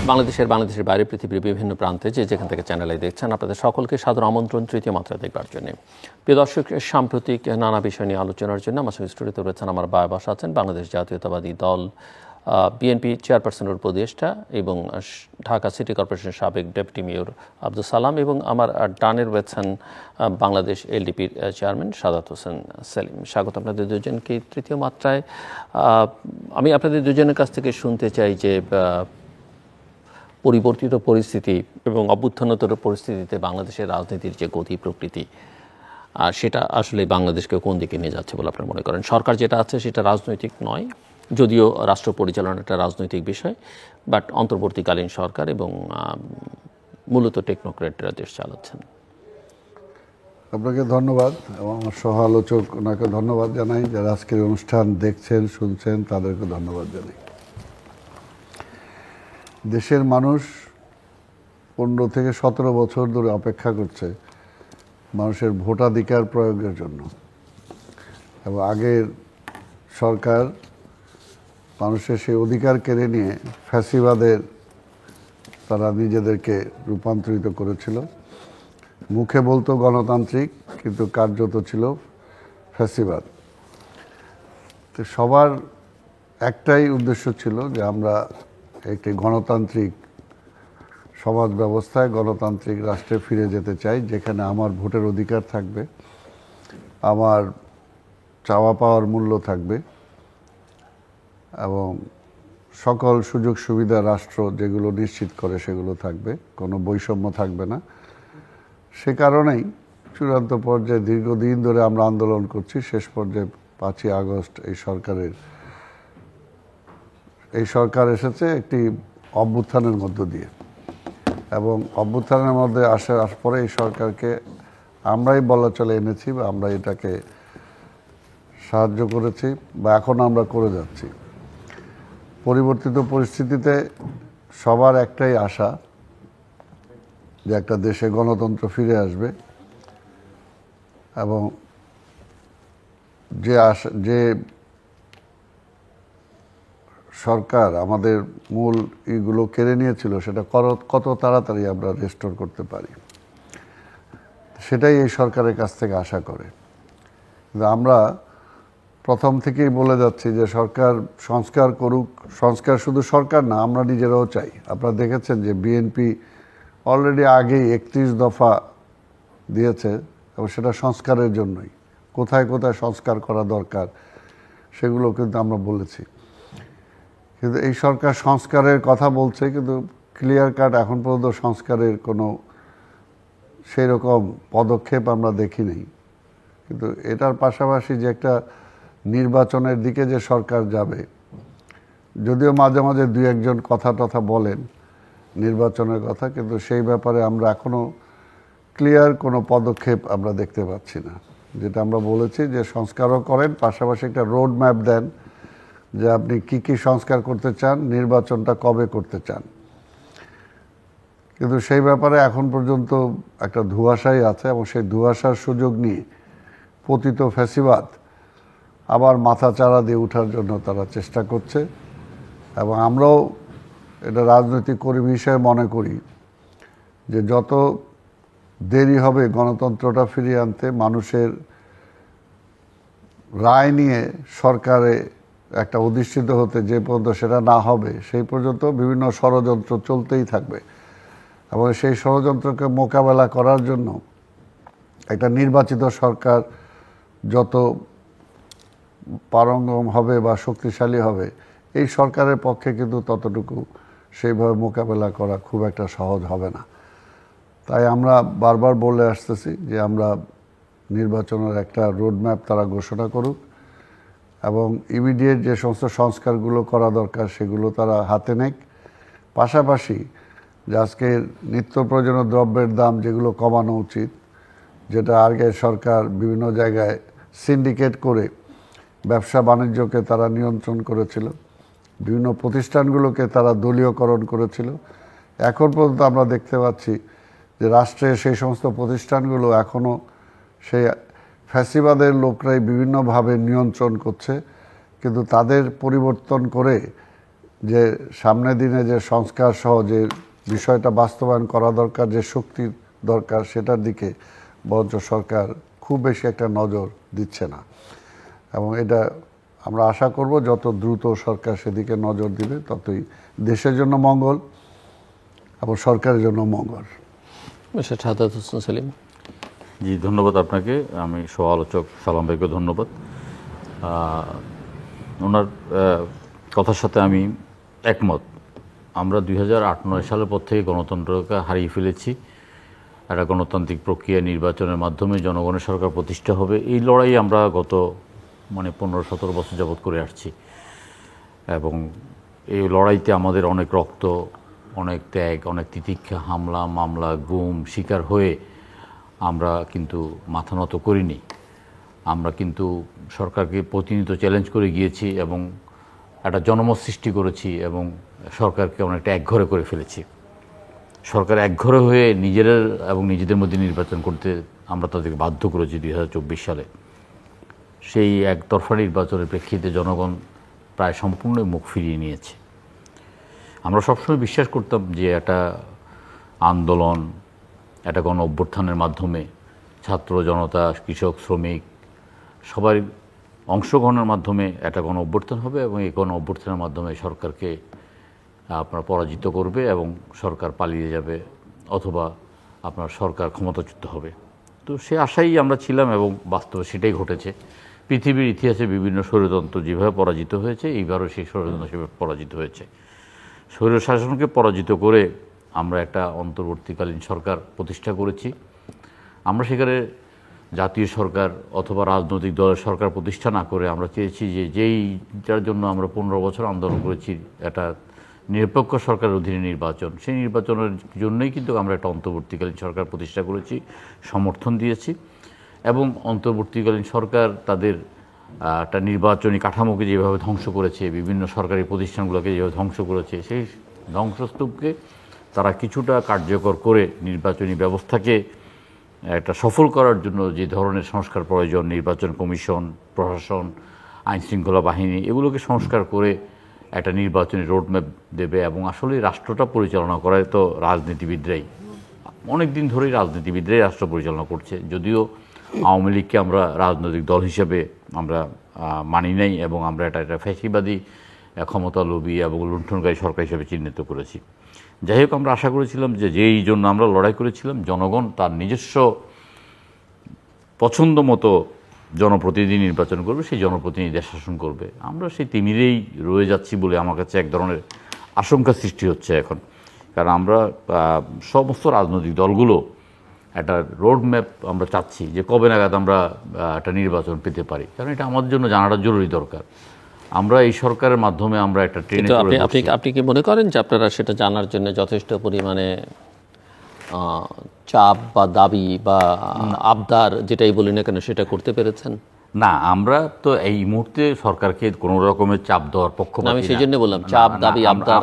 বাংলাদেশের বাইরে পৃথিবীর বিভিন্ন প্রান্তে যেখান থেকে চ্যানেলে দেখছেন আপনাদের সকলকে সাদর আমন্ত্রণ তৃতীয় মাত্রা দেখবার জন্য। প্রিয় দর্শক, সাম্প্রতিক নানা বিষয় নিয়ে আলোচনার জন্য আমার সঙ্গে স্টুডিওতে রয়েছেন আমার বাবা আছেন বাংলাদেশ জাতীয়তাবাদী দল বিএনপি চেয়ারপারসনের উপদেষ্টা এবং ঢাকা সিটি কর্পোরেশনের সাবেক ডেপুটি মেয়র আব্দুল সালাম, এবং আমার ডানে রয়েছেন বাংলাদেশ এলডিপির চেয়ারম্যান সাদাত হোসেন সেলিম। স্বাগত আপনাদের দুজনকে তৃতীয় মাত্রায়। আমি আপনাদের দুজনের কাছ থেকে শুনতে চাই যে পরিবর্তিত পরিস্থিতি এবং অভ্যুত্থানোত্তর পরিস্থিতিতে বাংলাদেশের রাজনীতির যে গতি প্রকৃতি, সেটা আসলে বাংলাদেশকে কোন দিকে নিয়ে যাচ্ছে বলে আপনারা মনে করেন? সরকার যেটা আছে সেটা রাজনৈতিক নয়, যদিও রাষ্ট্র পরিচালনা একটা রাজনৈতিক বিষয়, বাট অন্তর্বর্তীকালীন সরকার এবং মূলত টেকনোক্রেটরা দেশ চালাচ্ছেন। আপনাকে ধন্যবাদ এবং আমার সহ আলোচক ওনাকে ধন্যবাদ জানাই, যারা আজকের অনুষ্ঠান দেখছেন শুনছেন তাদেরকে ধন্যবাদ জানাই। দেশের মানুষ 15 থেকে 17 বছর ধরে অপেক্ষা করছে মানুষের ভোটাধিকার প্রয়োগের জন্য, এবং আগের সরকার মানুষের সেই অধিকার কেড়ে নিয়ে ফ্যাসিবাদের তারা নিজেদেরকে রূপান্তরিত করেছিল। মুখে বলতো গণতান্ত্রিক, কিন্তু কার্যত ছিল ফ্যাসিবাদ। তো সবার একটাই উদ্দেশ্য ছিল যে আমরা একটি গণতান্ত্রিক সমাজ ব্যবস্থায়, গণতান্ত্রিক রাষ্ট্রে ফিরে যেতে চাই, যেখানে আমার ভোটের অধিকার থাকবে, আমার চাওয়া পাওয়ার মূল্য থাকবে, এবং সকল সুযোগ সুবিধা রাষ্ট্র যেগুলো নিশ্চিত করে সেগুলো থাকবে, কোনো বৈষম্য থাকবে না। সে কারণেই চূড়ান্ত পর্যায়ে দীর্ঘদিন ধরে আমরা আন্দোলন করছি। শেষ পর্যায়ে 5ই আগস্ট এই সরকার এসেছে একটি অভ্যুত্থানের মধ্য দিয়ে, এবং অভ্যুত্থানের মধ্যে আসার পরে এই সরকারকে আমরাই বলা চলে এনেছি, বা আমরা এটাকে সাহায্য করেছি, বা এখন আমরা করে যাচ্ছি। পরিবর্তিত পরিস্থিতিতে সবার একটাই আশা যে একটা দেশে গণতন্ত্র ফিরে আসবে, এবং যে সরকার আমাদের মূল ইগুলো কেড়ে নিয়েছিল সেটা কত তাড়াতাড়ি আমরা রেস্টোর করতে পারি, সেটাই এই সরকারের কাছ থেকে আশা করে। কিন্তু আমরা প্রথম থেকেই বলে যাচ্ছি যে সরকার সংস্কার করুক। সংস্কার শুধু সরকার না, আমরা নিজেরাও চাই। আপনারা দেখেছেন যে বিএনপি অলরেডি আগেই 31 দফা দিয়েছে, এবং সেটা সংস্কারের জন্যই। কোথায় কোথায় সংস্কার করা দরকার সেগুলো কিন্তু আমরা বলেছি। কিন্তু এই সরকার সংস্কারের কথা বলছে, কিন্তু ক্লিয়ার কাট এখন পর্যন্ত সংস্কারের কোনো সেই রকম পদক্ষেপ আমরা দেখি নাই। কিন্তু এটার পাশাপাশি যে একটা নির্বাচনের দিকে যে সরকার যাবে, যদিও মাঝে মাঝে 2-1 কথা বলেন নির্বাচনের কথা, কিন্তু সেই ব্যাপারে আমরা এখনো ক্লিয়ার কোনো পদক্ষেপ আমরা দেখতে পাচ্ছি না। যেটা আমরা বলেছি যে সংস্কারও করেন, পাশাপাশি একটা রোড ম্যাপ দেন যে আপনি কি কি সংস্কার করতে চান, নির্বাচনটা কবে করতে চান। কিন্তু সেই ব্যাপারে এখন পর্যন্ত একটা ধোঁয়াশাই আছে, এবং সেই ধোঁয়াশার সুযোগ নিয়ে পতিত ফ্যাসিবাদ আবার মাথা চাড়া দিয়ে ওঠার জন্য তারা চেষ্টা করছে। এবং আমরাও এটা রাজনৈতিক কর্মী হিসেবে মনে করি যে যত দেরি হবে গণতন্ত্রটা ফিরিয়ে আনতে, মানুষের রায় নিয়ে সরকারে একটা অধিষ্ঠিত হতে যে পর্যন্ত সেটা না হবে, সেই পর্যন্ত বিভিন্ন ষড়যন্ত্র চলতেই থাকবে। এবং সেই ষড়যন্ত্রকে মোকাবেলা করার জন্য একটা নির্বাচিত সরকার যত পারঙ্গম হবে বা শক্তিশালী হবে, এই সরকারের পক্ষে কিন্তু ততটুকু সেইভাবে মোকাবেলা করা খুব একটা সহজ হবে না। তাই আমরা বারবার বলে আসতেছি যে আমরা নির্বাচনের একটা রোডম্যাপ তারা ঘোষণা করুক, এবং ইমিডিয়েট যে সমস্ত সংস্কারগুলো করা দরকার সেগুলো তারা হাতে নেক। পাশাপাশি যে আজকের নিত্য প্রয়োজনীয় দ্রব্যের দাম যেগুলো কমানো উচিত, যেটা আগে সরকার বিভিন্ন জায়গায় সিন্ডিকেট করে ব্যবসা বাণিজ্যকে তারা নিয়ন্ত্রণ করেছিল, বিভিন্ন প্রতিষ্ঠানগুলোকে তারা দলীয়করণ করেছিল। এখন পর্যন্ত আমরা দেখতে পাচ্ছি যে রাষ্ট্রের সেই সমস্ত প্রতিষ্ঠানগুলো এখনও সেই ফ্যাসিবাদের লোকরাই বিভিন্নভাবে নিয়ন্ত্রণ করছে, কিন্তু তাদের পরিবর্তন করে যে সামনের দিনে যে সংস্কার সহ যে বিষয়টা বাস্তবায়ন করা দরকার, যে শক্তির দরকার, সেটার দিকে বরঞ্চ সরকার খুব বেশি একটা নজর দিচ্ছে না। এবং এটা আমরা আশা করব যত দ্রুত সরকার সেদিকে নজর দিবে ততই দেশের জন্য মঙ্গল এবং সরকারের জন্য মঙ্গল। শাহাদাত হোসেন সেলিম। জি, ধন্যবাদ আপনাকে। আমি সহ আলোচক সালাম ভাইকে ধন্যবাদ। ওনার কথার সাথে আমি একমত। আমরা 2008-09 সালের পর থেকে গণতন্ত্রকে হারিয়ে ফেলেছি। একটা গণতান্ত্রিক প্রক্রিয়া নির্বাচনের মাধ্যমে জনগণের সরকার প্রতিষ্ঠা হবে, এই লড়াই আমরা গত 15-17 বছর যাবৎ করে আসছি। এবং এই লড়াইতে আমাদের অনেক রক্ত, অনেক ত্যাগ, অনেক তিতিক্ষা, হামলা মামলা, গুম শিকার হয়ে আমরা কিন্তু মাথা নত করিনি। আমরা কিন্তু সরকারকে প্রতিনিয়ত চ্যালেঞ্জ করে গিয়েছি এবং একটা জনমত সৃষ্টি করেছি এবং সরকারকে অনেকটা একঘরে করে ফেলেছি। সরকার একঘরে হয়ে নিজেদের মধ্যে নির্বাচন করতে আমরা তাদেরকে বাধ্য করেছি 2024 সালে। সেই একতরফা নির্বাচনের প্রেক্ষিতে জনগণ প্রায় সম্পূর্ণ মুখ ফিরিয়ে নিয়েছে। আমরা সবসময় বিশ্বাস করতাম যে একটা আন্দোলন, একটা গণ অভ্যুত্থানের মাধ্যমে ছাত্র জনতা, কৃষক, শ্রমিক সবার অংশগ্রহণের মাধ্যমে একটা গণ অভ্যুত্থান হবে এবং এই গণ অভ্যুত্থানের মাধ্যমে সরকারকে আপনার পরাজিত করবে এবং সরকার পালিয়ে যাবে অথবা আপনার সরকার ক্ষমতাচ্যুত হবে। তো সে আশাই আমরা ছিলাম এবং বাস্তবে সেটাই ঘটেছে। পৃথিবীর ইতিহাসে বিভিন্ন স্বৈরতন্ত্র যেভাবে পরাজিত হয়েছে, এইবারও সেই স্বৈরতন্ত্র সেভাবে পরাজিত হয়েছে। স্বৈরশাসনকে পরাজিত করে আমরা একটা অন্তর্বর্তীকালীন সরকার প্রতিষ্ঠা করেছি। আমরা সেখানে জাতীয় সরকার অথবা রাজনৈতিক দলের সরকার প্রতিষ্ঠা না করে আমরা চেয়েছি যে যেইটার জন্য আমরা 15 বছর আন্দোলন করেছি, একটা নিরপেক্ষ সরকারের অধীনে নির্বাচন, সেই নির্বাচনের জন্যই কিন্তু আমরা একটা অন্তর্বর্তীকালীন সরকার প্রতিষ্ঠা করেছি, সমর্থন দিয়েছি। এবং অন্তর্বর্তীকালীন সরকার তাদের একটা নির্বাচনী কাঠামোকে যেভাবে ধ্বংস করেছে, বিভিন্ন সরকারি প্রতিষ্ঠানগুলোকে যেভাবে ধ্বংস করেছে, সেই ধ্বংসস্তূপকে তারা কিছুটা কার্যকর করে নির্বাচনী ব্যবস্থাকে একটা সফল করার জন্য যে ধরনের সংস্কার প্রয়োজন, নির্বাচন কমিশন, প্রশাসন, আইনশৃঙ্খলা বাহিনী, এগুলোকে সংস্কার করে একটা নির্বাচনী রোডম্যাপ দেবে। এবং আসলে রাষ্ট্রটা পরিচালনা করায় তো রাজনীতিবিদরাই, অনেক দিন ধরেই রাজনীতিবিদরাই রাষ্ট্র পরিচালনা করছে। যদিও আওয়ামী লীগকে আমরা রাজনৈতিক দল হিসেবে আমরা মানি নাই এবং আমরা একটা ফ্যাসিবাদী, ক্ষমতালোভী এবং লুণ্ঠনকারী সরকার হিসেবে চিহ্নিত করেছি। যাই হোক, আমরা আশা করেছিলাম যে যেই জন্য আমরা লড়াই করেছিলাম, জনগণ তার নিজস্ব পছন্দ মতো জনপ্রতিনিধি নির্বাচন করবে, সেই জনপ্রতিনিধি দেশ শাসন করবে। আমরা সেই তিমিরেই রয়ে যাচ্ছি বলে আমার কাছে এক ধরনের আশঙ্কা সৃষ্টি হচ্ছে এখন। কারণ আমরা সমস্ত রাজনৈতিক দলগুলো একটা রোড ম্যাপ আমরা চাচ্ছি যে কবে নাগাদ আমরা একটা নির্বাচন পেতে পারি, কারণ এটা আমাদের জন্য জানাটা জরুরি দরকার। আমরা এই সরকারের মাধ্যমে আমরা একটা ট্রেনে আপনি কি মনে করেন যে আপনারা সেটা জানার জন্য যথেষ্ট পরিমাণে চাপ বা দাবি বা আবদার, যেটাই বলি না কেন, সেটা করতে পেরেছেন? না, আমরা তো এই মুহূর্তে সরকারকে কোনো রকমের চাপ দেওয়ার পক্ষপাতী। আমি সেই জন্য বললাম চাপ, দাবি, আবদার।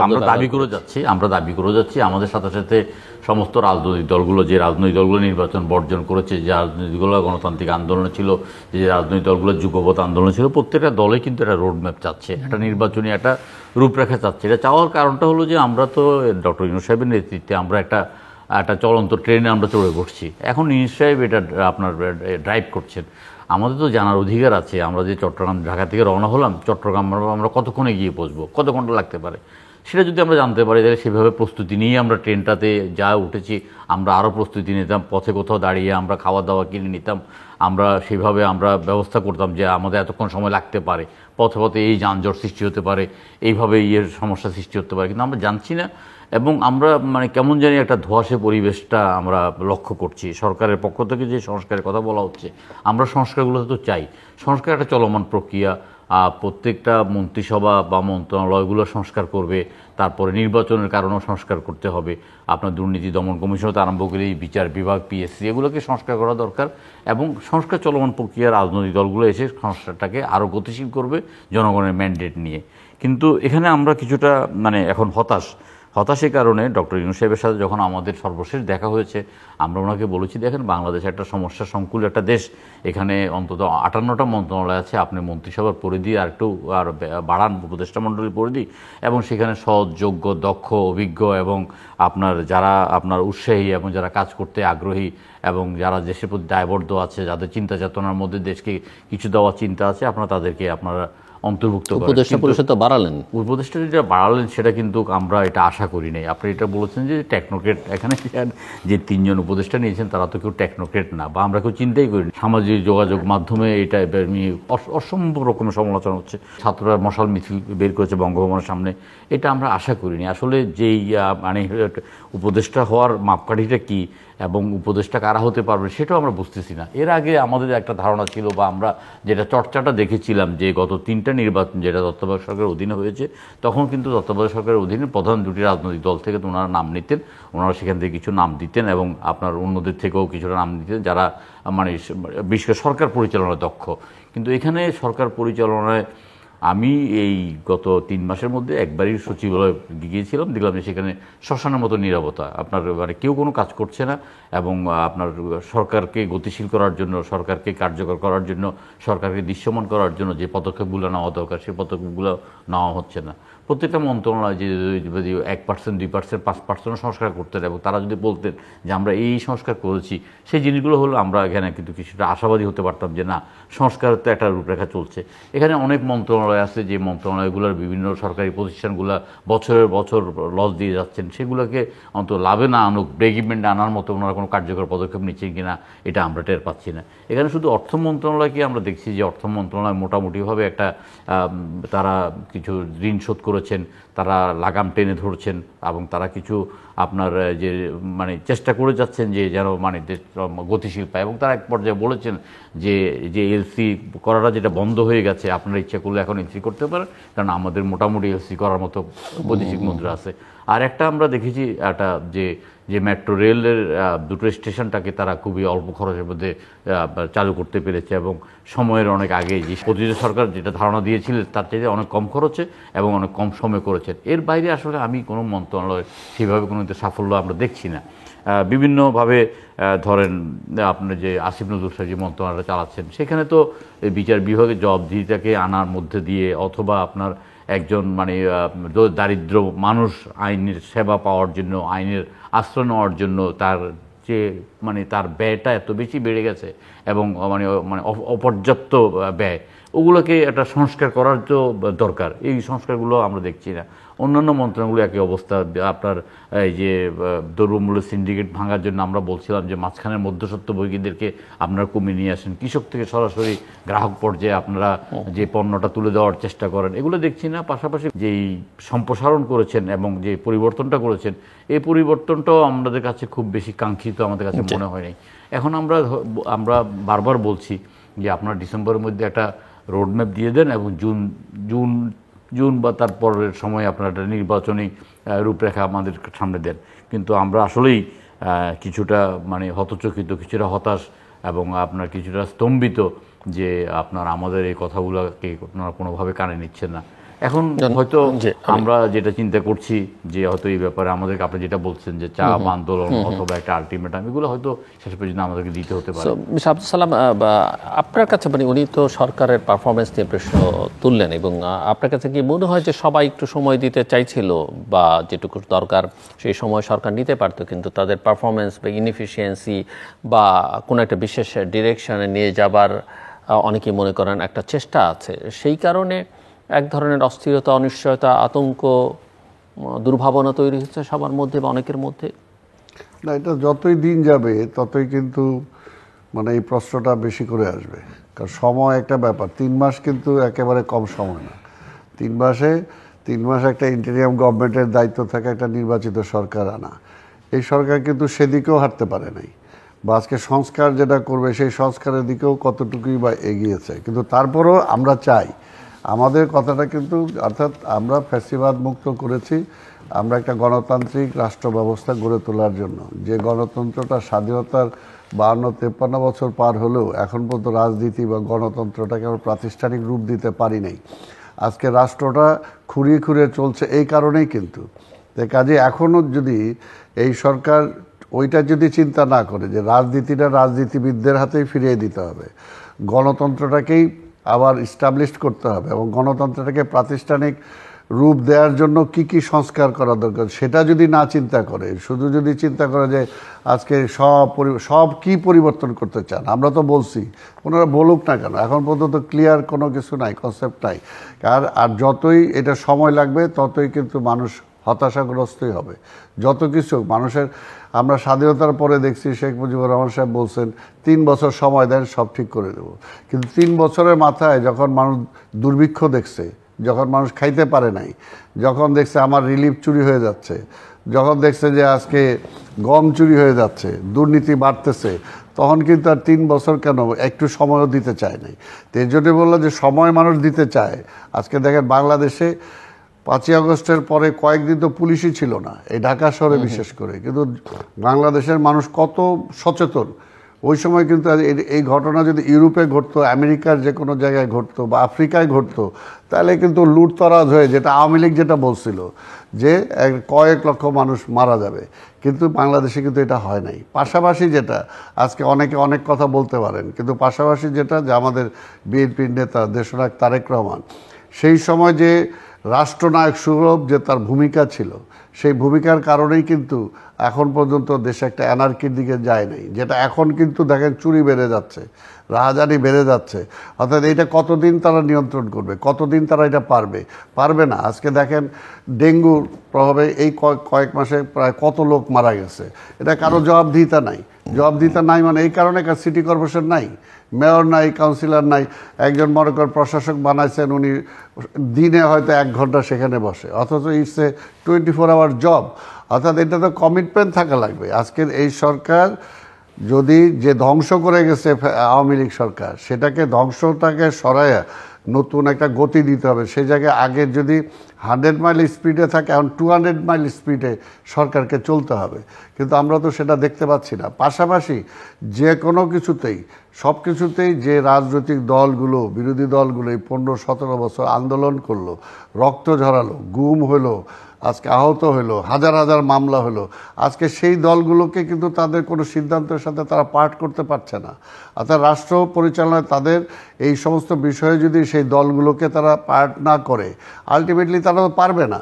আমরা দাবি করে যাচ্ছি। আমাদের সাথে সাথে সমস্ত রাজনৈতিক দলগুলো, যে রাজনৈতিক দলগুলো নির্বাচন বর্জন করেছে, যে রাজনৈতিকগুলো গণতান্ত্রিক আন্দোলনে ছিল, যে রাজনৈতিক দলগুলো যুগপৎ আন্দোলন ছিল, প্রত্যেকটা দলে কিন্তু একটা রোডম্যাপ চাচ্ছে, একটা নির্বাচনী একটা রূপরেখা চাচ্ছে। এটা চাওয়ার কারণটা হলো যে আমরা তো ডক্টর ইউনূস সাহেবের নেতৃত্বে আমরা একটা চলন্ত ট্রেনে আমরা চড়ে বসছি। এখন ইউনূস সাহেব এটা আপনার ড্রাইভ করছেন। আমাদের তো জানার অধিকার আছে। আমরা যে চট্টগ্রাম, ঢাকা থেকে রওনা হলাম, চট্টগ্রাম আমরা কতক্ষণে গিয়ে পৌঁছবো, কত ঘন্টা লাগতে পারে, সেটা যদি আমরা জানতে পারি তাহলে সেভাবে প্রস্তুতি নিয়ে আমরা ট্রেনটাতে যা উঠেছি আমরা আরও প্রস্তুতি নিতাম। পথে কোথাও দাঁড়িয়ে আমরা খাওয়া দাওয়া কিনে নিতাম। আমরা সেভাবে আমরা ব্যবস্থা করতাম যে আমাদের এতক্ষণ সময় লাগতে পারে, পথে পথে এই যানজট সৃষ্টি হতে পারে, এইভাবে সমস্যা সৃষ্টি হতে পারে, কিন্তু আমরা জানছি না। এবং আমরা কেমন জানি একটা ধোঁয়াশে পরিবেশটা আমরা লক্ষ্য করছি। সরকারের পক্ষ থেকে যে সংস্কারের কথা বলা হচ্ছে, আমরা সংস্কারগুলো তো চাই। সংস্কার একটা চলমান প্রক্রিয়া। প্রত্যেকটা মন্ত্রিসভা বা মন্ত্রণালয়গুলো সংস্কার করবে, তারপরে নির্বাচনের কারণেও সংস্কার করতে হবে। আপনার দুর্নীতি দমন কমিশন থেকে আরম্ভ করে বিচার বিভাগ, পিএসসি, এগুলোকে সংস্কার করা দরকার। এবং সংস্কার চলমান প্রক্রিয়া, রাজনৈতিক দলগুলো এসে সংস্কারটাকে আরও গতিশীল করবে জনগণের ম্যান্ডেট নিয়ে। কিন্তু এখানে আমরা কিছুটা এখন হতাশ। হতাশের কারণে ডক্টর ইউনূস সাহেবের সাথে যখন আমাদের সর্বশেষ দেখা হয়েছে, আমরা ওনাকে বলেছি, দেখেন বাংলাদেশ একটা সমস্যা সংকুল একটা দেশ, এখানে অন্তত 58টা মন্ত্রণালয় আছে, আপনি মন্ত্রিসভার পরিধি আর একটু বাড়ান, উপদেষ্টা মণ্ডলীর পরিধি, এবং সেখানে সৎ, যোগ্য, দক্ষ, অভিজ্ঞ এবং আপনার যারা আপনার উৎসাহী এবং যারা কাজ করতে আগ্রহী এবং যারা দেশের প্রতি দায়বদ্ধ আছে, যাদের চিন্তা চেতনার মধ্যে দেশকে কিছু দেওয়ার চিন্তা আছে, আপনারা তাদেরকে আপনারা অন্তর্ভুক্ত করেন। উপদেষ্টা পরিষদ তো বাড়ালেন, উপদেষ্টা যেটা বাড়ালেন সেটা কিন্তু আমরা এটা আশা করি নাই। আপনি এটা বলেছেন যে টেকনোক্রেট, এখানে যে 3 জন উপদেষ্টা নিয়েছেন তারা তো কেউ টেকনোক্রেট না, বা আমরা কেউ চিন্তাই করি না। সামাজিক যোগাযোগ মাধ্যমে এটা অসম্ভব রকমের সমালোচনা হচ্ছে, ছাত্ররা মশাল মিছিল বের করেছে বঙ্গভবনের সামনে, এটা আমরা আশা করিনি। আসলে যেই মানে উপদেষ্টা হওয়ার মাপকাঠিটা কি এবং উপদেষ্টা কারা হতে পারবে সেটাও আমরা বুঝতেছি না। এর আগে আমাদের একটা ধারণা ছিল, বা আমরা যেটা চর্চাটা দেখেছিলাম, যে গত 3টা নির্বাচন যেটা তত্ত্বাবধায়ক সরকারের অধীনে হয়েছে, তখন কিন্তু তত্ত্বাবধায়ক সরকারের অধীনে প্রধান 2টি রাজনৈতিক দল থেকে ওনারা নাম নিতেন, ওনারা সেখান থেকে কিছু নাম দিতেন এবং আপনার অন্যদের থেকেও কিছুটা নাম দিতেন যারা মানে বিশেষ করে সরকার পরিচালনায় দক্ষ। কিন্তু এখানে সরকার পরিচালনায় আমি এই গত 3 মাসের মধ্যে একবারই সচিবালয়ে গিয়েছিলাম, দেখলাম যে সেখানে শ্মশানের মতো নীরবতা, আপনার মানে কেউ কোনো কাজ করছে না এবং আপনার সরকারকে গতিশীল করার জন্য, সরকারকে কার্যকর করার জন্য, সরকারকে দৃশ্যমান করার জন্য যে পদক্ষেপগুলো নেওয়া দরকার সেই পদক্ষেপগুলো নেওয়া হচ্ছে না। প্রত্যেকটা মন্ত্রণালয় যে যদি 1%, 2%, 5% সংস্কার করতেন এবং তারা যদি বলতেন যে আমরা এই সংস্কার করেছি, সেই জিনিসগুলো হলো আমরা এখানে কিন্তু কিছুটা আশাবাদী হতে পারতাম যে না, সংস্কারের তো একটা রূপরেখা চলছে। এখানে অনেক মন্ত্রণালয় আছে যে মন্ত্রণালয়গুলোর বিভিন্ন সরকারি প্রতিষ্ঠানগুলো বছরের বছর লস দিয়ে যাচ্ছেন, সেগুলোকে অন্তত লাভে না আনুক, ব্রেক ইভেন্টে আনার মতো ওনারা কোনো কার্যকর পদক্ষেপ নিচ্ছেন কিনা এটা আমরা টের পাচ্ছি না। এখানে শুধু অর্থ মন্ত্রণালয়কে আমরা দেখছি যে অর্থ মন্ত্রণালয় মোটামুটিভাবে একটা তারা কিছু ঋণ শোধ করেছেন, তারা লাগাম টেনে ধরছেন এবং তারা কিছু আপনার যে মানে চেষ্টা করে যাচ্ছেন যে যেন মানে গতিশীল পায়, এবং তারা এক পর্যায়ে বলেছেন যে এলসি করাটা যেটা বন্ধ হয়ে গেছে, আপনারা ইচ্ছা করলে এখন এলসি করতে পারেন, কারণ আমাদের মোটামুটি এলসি করার মতো বৈদেশিক মুদ্রা আছে। আর একটা আমরা দেখেছি একটা যে মেট্রো রেলের 2টো স্টেশনটাকে তারা খুবই অল্প খরচের মধ্যে চালু করতে পেরেছে এবং সময়ের অনেক আগে যে প্রতিটি সরকার যেটা ধারণা দিয়েছিলেন তার চাইতে অনেক কম খরচে এবং অনেক কম সময়ে করেছেন। এর বাইরে আসলে আমি কোনো মন্ত্রণালয় সেভাবে কোনো সাফল্য আমরা দেখছি না। বিভিন্নভাবে ধরেন আপনার যে আসিফ নজরুল সাহেব যে মন্ত্রণালয় চালাচ্ছেন, সেখানে তো বিচার বিভাগের জবাবদিহিতাকে আনার মধ্যে দিয়ে অথবা আপনার একজন মানে দারিদ্র মানুষ আইনের সেবা পাওয়ার জন্য, আইনের আশ্রয় নেওয়ার জন্য তার যে মানে তার ব্যয়টা এত বেশি বেড়ে গেছে এবং মানে মানে অপর্যাপ্ত ব্যয়, ওগুলোকে একটা সংস্কার করার তো দরকার। এই সংস্কারগুলো আমরা দেখছি না। অন্যান্য মন্ত্রণালয়গুলো একই অবস্থা। আপনার এই যে দ্রব্যমূল্য সিন্ডিকেট ভাঙার জন্য আমরা বলছিলাম যে মাঝখানের মধ্যস্বত্বভোগীদেরকে আপনারা কমিয়ে নিয়ে আসেন, কৃষক থেকে সরাসরি গ্রাহক পর্যায়ে আপনারা যে পণ্যটা তুলে দেওয়ার চেষ্টা করেন, এগুলো দেখছি না। পাশাপাশি যেই সম্প্রসারণ করেছেন এবং যে পরিবর্তনটা করেছেন, এই পরিবর্তনটাও আমাদের কাছে খুব বেশি কাঙ্ক্ষিত আমাদের কাছে মনে হয় নাই। এখন আমরা বারবার বলছি যে আপনারা ডিসেম্বরের মধ্যে একটা রোডম্যাপ দিয়ে দেন এবং জুন বা তার পরের সময় আপনারা একটা নির্বাচনী রূপরেখা আমাদের সামনে দেন। কিন্তু আমরা আসলেই কিছুটা মানে হতচকিত, কিছুটা হতাশ এবং আপনার কিছুটা স্তম্ভিত যে আপনার আমাদের এই কথাগুলোকে আপনারা কোনোভাবে কানে নিচ্ছেন না। এখন হয়তো আমরা যেটা চিন্তা করছি যে হয়তো এই ব্যাপারে আমাদেরকে আপনি যেটা বলছেন যে চাপ আন্দোলন অথবা একটা আলটিমেটাম, এগুলো হয়তো শেষ পর্যন্ত আমাদেরকে দিতে হতে পারে। মিস্টার আব্দুল সালাম, আপনার কাছে মানে উনি তো সরকারের পারফরমেন্স নিয়ে প্রশ্ন তুললেন এবং আপনার কাছে কি মনে হয় যে সবাই একটু সময় দিতে চাইছিল বা যেটুকু দরকার সেই সময় সরকার নিতে পারতো, কিন্তু তাদের পারফরমেন্স বা ইনএফিসিয়েন্সি বা কোনো একটা বিশেষ ডিরেকশনে নিয়ে যাবার অনেকেই মনে করেন একটা চেষ্টা আছে, সেই কারণে এক ধরনের অস্থিরতা, অনিশ্চয়তা, আতঙ্ক, দুর্ভাবনা তৈরি হচ্ছে সবার মধ্যে বা অনেকের মধ্যে? না, এটা যতই দিন যাবে ততই কিন্তু মানে এই প্রশ্নটা বেশি করে আসবে, কারণ সময় একটা ব্যাপার। 3 মাস কিন্তু একেবারে কম সময় না। 3 মাস একটা ইন্টেরিয়াম গভর্নমেন্টের দায়িত্ব থাকে একটা নির্বাচিত সরকার আনা। এই সরকার কিন্তু সেদিকেও হাঁটতে পারে নাই, বা আজকে সংস্কার যেটা করবে সেই সংস্কারের দিকেও কতটুকুই বা এগিয়েছে। কিন্তু তারপরেও আমরা চাই, আমাদের কথাটা কিন্তু অর্থাৎ আমরা ফ্যাসিবাদ মুক্ত করেছি, আমরা একটা গণতান্ত্রিক রাষ্ট্র ব্যবস্থা গড়ে তোলার জন্য। যে গণতন্ত্রটা স্বাধীনতার 52-53 বছর পার হলেও এখন পর্যন্ত রাজনীতি বা গণতন্ত্রটাকে আমরা প্রাতিষ্ঠানিক রূপ দিতে পারি নাই। আজকে রাষ্ট্রটা খুঁড়িয়ে চলছে এই কারণেই কিন্তু তো কাজে এখনও যদি এই সরকার ওইটা যদি চিন্তা না করে যে রাজনীতিটা রাজনীতিবিদদের হাতেই ফিরিয়ে দিতে হবে, গণতন্ত্রটাকেই আবার ইস্টাবলিশ করতে হবে এবং গণতন্ত্রটাকে প্রাতিষ্ঠানিক রূপ দেওয়ার জন্য কি কি সংস্কার করা দরকার সেটা যদি না চিন্তা করে, শুধু যদি চিন্তা করে যে আজকে সব কি পরিবর্তন করতে চান, আমরা তো বলছি, ওনারা বলুক না কেন, এখন পর্যন্ত ক্লিয়ার কোনো কিছু নাই, কনসেপ্ট নাই। আর যতই এটা সময় লাগবে ততই কিন্তু মানুষ হতাশাগ্রস্তই হবে। যত কিছু মানুষের, আমরা স্বাধীনতার পরে দেখছি শেখ মুজিবুর রহমান সাহেব বলছেন 3 বছর সময় দেন সব ঠিক করে দেব, কিন্তু 3 বছরের মাথায় যখন মানুষ দুর্ভিক্ষ দেখছে, যখন মানুষ খাইতে পারে নাই, যখন দেখছে আমার রিলিফ চুরি হয়ে যাচ্ছে, যখন দেখছে যে আজকে গম চুরি হয়ে যাচ্ছে, দুর্নীতি বাড়তেছে, তখন কিন্তু আর 3 বছর কেন একটু সময়ও দিতে চায় নাই। তো এর জন্য বললো যে সময় মানুষ দিতে চায়। আজকে দেখেন বাংলাদেশে 5ই আগস্টের পরে কয়েকদিন তো পুলিশই ছিল না, এই ঢাকা শহরে বিশেষ করে, কিন্তু বাংলাদেশের মানুষ কত সচেতন। ওই সময় কিন্তু এই ঘটনা যদি ইউরোপে ঘটতো, আমেরিকার যে কোনো জায়গায় ঘটতো বা আফ্রিকায় ঘটতো, তাহলে কিন্তু লুটতরাজ হয়ে, যেটা আওয়ামী লীগ যেটা বলছিল যে কয়েক লক্ষ মানুষ মারা যাবে, কিন্তু বাংলাদেশে কিন্তু এটা হয় নাই। পাশাপাশি যেটা আজকে অনেকে অনেক কথা বলতে পারেন, কিন্তু পাশাপাশি যেটা যে আমাদের বিএনপির নেতা দেশনায়ক তারেক রহমান সেই সময় যে রাষ্ট্রনায়ক সুলভ যে তার ভূমিকা ছিল, সেই ভূমিকার কারণেই কিন্তু এখন পর্যন্ত দেশে একটা অ্যানার্কির দিকে যায় নাই, যেটা এখন কিন্তু দেখেন চুরি বেড়ে যাচ্ছে, রাহাজানি বেড়ে যাচ্ছে। অর্থাৎ এটা কতদিন তারা নিয়ন্ত্রণ করবে, কতদিন তারা এটা পারবে না। আজকে দেখেন ডেঙ্গুর প্রভাবে এই কয়েক মাসে প্রায় কত লোক মারা গেছে, এটা কারো জবাবদিহিতা নাই। জবাবদিহিতা নাই মানে এই কারণে সিটি কর্পোরেশন নাই, মেয়র নাই, কাউন্সিলর নাই। একজন মনে করেন প্রশাসক বানাইছেন, উনি দিনে হয়তো 1 ঘন্টা সেখানে বসে, অথচ ইটস এ 24 আওয়ার জব। অর্থাৎ এটা তো কমিটমেন্ট থাকা লাগবে। আজকের এই সরকার যদি যে ধ্বংস করে গেছে আওয়ামী লীগ সরকার, সেটাকে ধ্বংসটাকে সরাইয়া নতুন একটা গতি দিতে হবে। সেই জায়গায় আগে যদি 100 মাইল স্পিডে থাকে, এখন 200 মাইল স্পিডে সরকারকে চলতে হবে, কিন্তু আমরা তো সেটা দেখতে পাচ্ছি না। পাশাপাশি যে কোনো কিছুতেই, সব কিছুতেই যে রাজনৈতিক দলগুলো, বিরোধী দলগুলো এই 15-17 বছর আন্দোলন করলো, রক্ত ঝরালো, গুম হলো, আজকে আহত হলো, হাজার হাজার মামলা হলো, আজকে সেই দলগুলোকে কিন্তু তাদের কোনো সিদ্ধান্তের সাথে তারা পার্ট করতে পারছে না। অর্থাৎ রাষ্ট্র পরিচালনায় তাদের এই সমস্ত বিষয়ে যদি সেই দলগুলোকে তারা পার্ট না করে, আলটিমেটলি তারা তো পারবে না।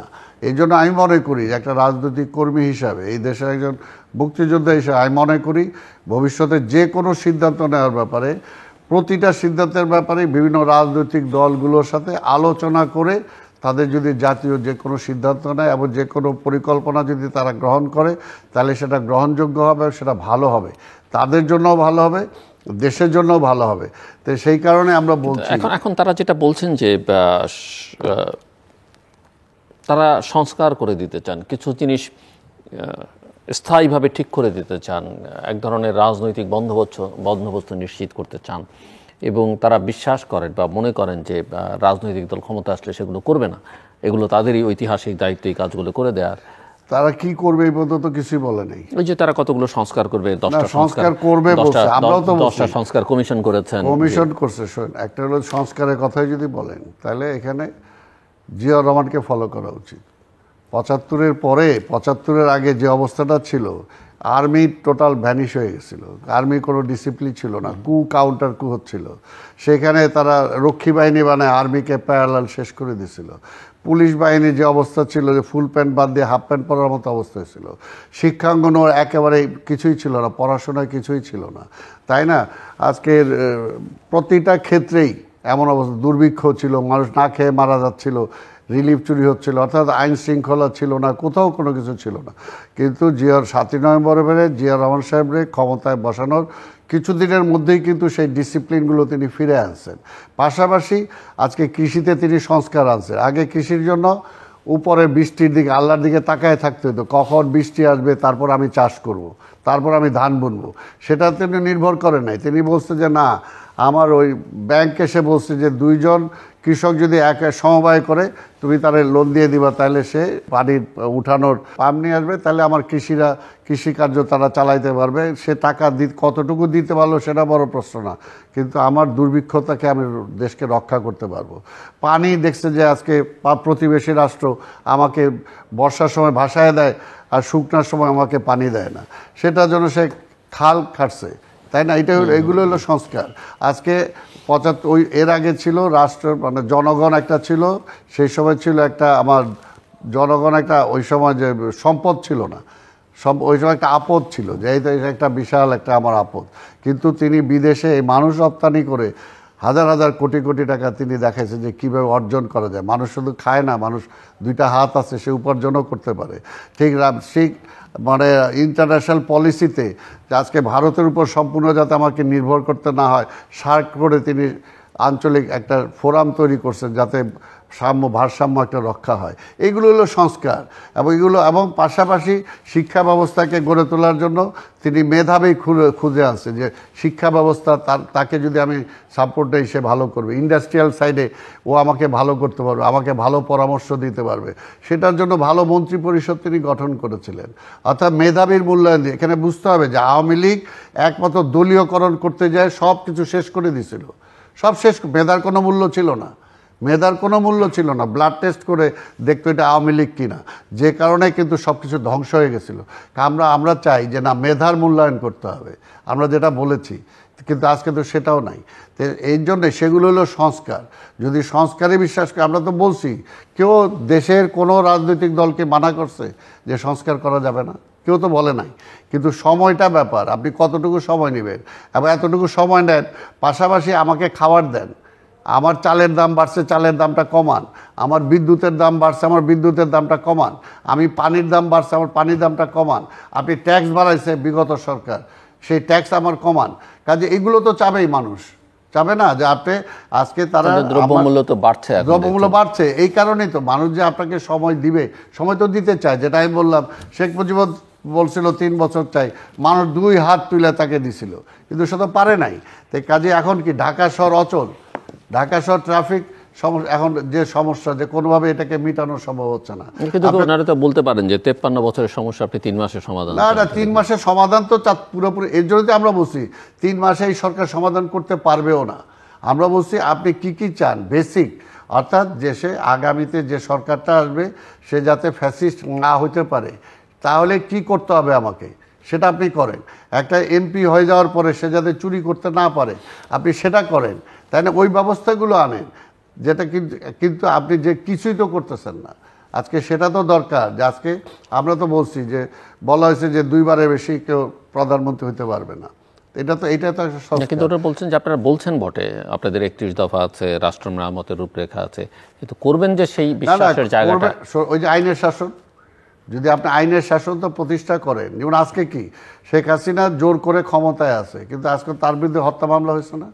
এই জন্য আমি মনে করি একটা রাজনৈতিক কর্মী হিসাবে, এই দেশের একজন মুক্তিযোদ্ধা হিসাবে আমি মনে করি ভবিষ্যতে যে কোনো সিদ্ধান্ত নেওয়ার ব্যাপারে, প্রতিটা সিদ্ধান্তের ব্যাপারে বিভিন্ন রাজনৈতিক দলগুলোর সাথে আলোচনা করে তাদের যদি জাতীয় যে কোনো সিদ্ধান্ত নেয় এবং যে কোনো পরিকল্পনা যদি তারা গ্রহণ করে, তাহলে সেটা গ্রহণযোগ্য হবে, সেটা ভালো হবে, তাদের জন্যও ভালো হবে, দেশের জন্যও ভালো হবে। তো সেই কারণে আমরা বলছি, এখন তারা যেটা বলছেন যে তারা সংস্কার করে দিতে চান, কিছু জিনিস স্থায়ীভাবে ঠিক করে দিতে চান, এক ধরনের রাজনৈতিক বন্দোবস্ত নিশ্চিত করতে চান, এবং তারা বিশ্বাস করেন বা মনে করেন যে রাজনৈতিক দল ক্ষমতা আসলে সেগুলো করবে না, এগুলো তাদেরই ঐতিহাসিক দায়িত্ব এই কাজগুলো করে দেওয়ার। তারা কি করবে এই পর্যন্ত কিছুই বলেনি। ওই যে তারা কতগুলো সংস্কার করবে, 10টা সংস্কার করবে বলছে, আমরাও তো 10টা সংস্কার কমিশন করেছেন, কমিশন করছে। একটা হলো সংস্কারের কথাই যদি বলেন, তাহলে এখানে জিয়া রহমানকে ফলো করা উচিত। 75-এর পরে, 75-এর আগে যে অবস্থাটা ছিল, আর্মি টোটাল ভ্যানিশ হয়ে গেছিল, আর্মি কোনো ডিসিপ্লিন ছিল না, কাউন্টার কু হচ্ছিল। সেখানে তারা রক্ষী বাহিনী বানায় আর্মিকে প্যারালাল শেষ করে দিয়েছিল। পুলিশ বাহিনীর যে অবস্থা ছিল, যে ফুল প্যান্ট বাদ দিয়ে হাফ প্যান্ট পরার মতো অবস্থা ছিল। শিক্ষাঙ্গনও একেবারে কিছুই ছিল না, পড়াশোনায় কিছুই ছিল না, তাই না? আজকের প্রতিটা ক্ষেত্রেই এমন অবস্থা, দুর্ভিক্ষ ছিল, মানুষ না খেয়ে মারা যাচ্ছিল, রিলিফ চুরি হচ্ছিল, অর্থাৎ আইন শৃঙ্খলা ছিল না, কোথাও কোনো কিছু ছিল না। কিন্তু 7ই নভেম্বরে বেড়ে জিয়া রহমান সাহেবরে ক্ষমতায় বসানোর কিছুদিনের মধ্যেই কিন্তু সেই ডিসিপ্লিনগুলো তিনি ফিরে আনছেন। পাশাপাশি আজকে কৃষিতে তিনি সংস্কার আনছেন। আগে কৃষির জন্য উপরে বৃষ্টির দিকে, আল্লাহর দিকে তাকায় থাকতে হতো, কখন বৃষ্টি আসবে, তারপর আমি চাষ করব, তারপর আমি ধান বুনবো। সেটা তিনি নির্ভর করেন নাই। তিনি বলছেন যে না, আমার ওই ব্যাংক এসে বলছে যে 2 জন কৃষক যদি এক সমবায় করে তুমি তারে লোন দিয়ে দিবা, তাহলে সে পানির উঠানোর পাম্প নিয়ে আসবে, তাহলে আমার কৃষিকার্য তারা চালাইতে পারবে। সে টাকা কতটুকু দিতে পারলো সেটা বড় প্রশ্ন না, কিন্তু আমার দুর্ভিক্ষতাকে আমি দেশকে রক্ষা করতে পারবো। পানি দেখছে যে আজকে প্রতিবেশী রাষ্ট্র আমাকে বর্ষার সময় ভাসায় দেয় আর শুকনার সময় আমাকে পানি দেয় না, সেটার জন্য সে খাল খাটছে, তাই না? এগুলো হলো সংস্কার। আজকে এর আগে ছিল রাষ্ট্র মানে জনগণ একটা ছিল, সেই সময় ছিল একটা আমার জনগণ একটা ওই সময় যে সম্পদ ছিল না, ওই সময় একটা আপদ ছিল, যে এটা একটা বিশাল একটা আমার আপদ। কিন্তু তিনি বিদেশে এই মানুষ রপ্তানি করে হাজার হাজার কোটি কোটি টাকা তিনি দেখাইছে যে কীভাবে অর্জন করা যায়। মানুষ শুধু খায় না, মানুষ 2টা হাত আছে, সে উপার্জনও করতে পারে। ঠিক মানে ইন্টারন্যাশনাল পলিসিতে আজকে ভারতের উপর সম্পূর্ণ যাতে আমাকে নির্ভর করতে না হয়, সার্ক করে তিনি আঞ্চলিক একটা ফোরাম তৈরি করছেন যাতে ভারসাম্য একটা রক্ষা হয়। এইগুলো হলো সংস্কার। এবং পাশাপাশি শিক্ষা ব্যবস্থাকে গড়ে তোলার জন্য তিনি মেধাবী খুঁজে আনছে যে শিক্ষা ব্যবস্থা তাকে যদি আমি সাপোর্ট দিই সে ভালো করবে, ইন্ডাস্ট্রিয়াল সাইডে ও আমাকে ভালো করতে পারবে, আমাকে ভালো পরামর্শ দিতে পারবে। সেটার জন্য ভালো মন্ত্রী পরিষদ তিনি গঠন করেছিলেন। অর্থাৎ মেধাবীর মূল্যায়ন দিয়ে এখানে বুঝতে হবে যে আওয়ামী লীগ একমাত্র দলীয়করণ করতে যায়, সব কিছু শেষ করে দিয়েছিল, সব শেষ। মেধার কোনো মূল্য ছিল না, মেধার কোনো মূল্য ছিল না। ব্লাড টেস্ট করে দেখতো এটা আওয়ামী লীগ কিনা, যে কারণে কিন্তু সব কিছু ধ্বংস হয়ে গেছিলো। আমরা চাই যে না, মেধার মূল্যায়ন করতে হবে, আমরা যেটা বলেছি, কিন্তু আজকে তো সেটাও নাই। তো এই জন্যে সেগুলো হলো সংস্কার। যদি সংস্কারে বিশ্বাস করে, আমরা তো বলছি, কেউ দেশের কোনো রাজনৈতিক দলকে মানা করছে যে সংস্কার করা যাবে না, কেউ তো বলে নাই। কিন্তু সময়টা ব্যাপার, আপনি কতটুকু সময় নেবেন। এবং এতটুকু সময় নেন, পাশাপাশি আমাকে খাবার দেন। আমার চালের দাম বাড়ছে, চালের দামটা কমান। আমার বিদ্যুতের দাম বাড়ছে, আমার বিদ্যুতের দামটা কমান। আমি পানির দাম বাড়ছে, আমার পানির দামটা কমান। আপনি ট্যাক্স বাড়াইছে বিগত সরকার, সেই ট্যাক্স আমার কমান। কাজে এগুলো তো চাবেই মানুষ, চাবে না যে আপনি আজকে তারা দ্রব্যমূল্য তো বাড়ছে, দ্রব্যমূল্য বাড়ছে। এই কারণেই তো মানুষ যে আপনাকে সময় দিবে, সময় তো দিতে চায়। যেটা আমি বললাম, শেখ মুজিব বলছিল 3 বছর চাই, মানুষ 2 হাত তুলে তাকে দিছিল, কিন্তু সে তো পারে নাই। তাই কাজে এখন কি ঢাকা শহর অচল, ঢাকা শহর ট্রাফিক এখন যে সমস্যা, যে কোনোভাবে এটাকে মেটানো সম্ভব হচ্ছে না। কিন্তু ওনারা তো বলতে পারেন যে 53 বছরের সমস্যা আপনি 3 মাসে সমাধান। না, 3 মাসের সমাধান তো পুরোপুরি, এর জন্য তো আমরা বলছি 3 মাসে এই সরকার সমাধান করতে পারবেও না। আমরা বলছি আপনি কি চান বেসিক, অর্থাৎ যে সে আগামীতে যে সরকারটা আসবে সে যাতে ফ্যাসিস্ট না হতে পারে, তাহলে কি করতে হবে আমাকে সেটা আপনি করেন। একটা এমপি হয়ে যাওয়ার পরে সে যাতে চুরি করতে না পারে, আপনি সেটা করেন, তাই না? ওই ব্যবস্থাগুলো আনেন, যেটা কিন্তু আপনি যে কিছুই তো করতেছেন না। আজকে সেটা তো দরকার। যে আজকে আমরা তো বলছি যে বলা হয়েছে যে 2বারের বেশি কেউ প্রধানমন্ত্রী হতে পারবে না। এটা তো কিন্তু ওটা বলছেন যে আপনারা বলছেন বটে, আপনাদের 31 দফা আছে, রাষ্ট্র মেরামতের রূপরেখা আছে, কিন্তু করবেন যে সেই বিশ্বাসের জায়গাটা, ওই যে আইনের শাসন, যদি আপনি আইনের শাসন তো প্রতিষ্ঠা করেন। যেমন আজকে কি শেখ হাসিনা জোর করে ক্ষমতায় আছে, কিন্তু আজকে তার বিরুদ্ধে হত্যা মামলা হয়েছে না,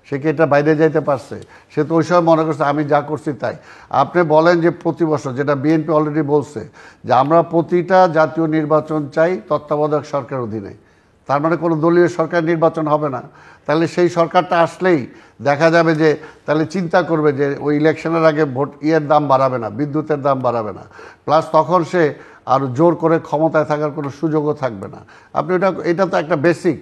সে কি এটা বাইরে যাইতে পারছে? সে তো ওই সময় মনে করছে আমি যা করছি তাই। আপনি বলেন যে প্রতি বছর, যেটা বিএনপি অলরেডি বলছে যে আমরা প্রতিটা জাতীয় নির্বাচন চাই তত্ত্বাবধায়ক সরকার অধীনে, তার মানে কোনো দলীয় সরকার নির্বাচন হবে না। তাহলে সেই সরকারটা আসলেই দেখা যাবে যে তাহলে চিন্তা করবে যে ওই ইলেকশনের আগে দাম বাড়াবে না, বিদ্যুতের দাম বাড়াবে না, প্লাস তখন সে আর জোর করে ক্ষমতায় থাকার কোনো সুযোগও থাকবে না। আপনি এটা তো একটা বেসিক,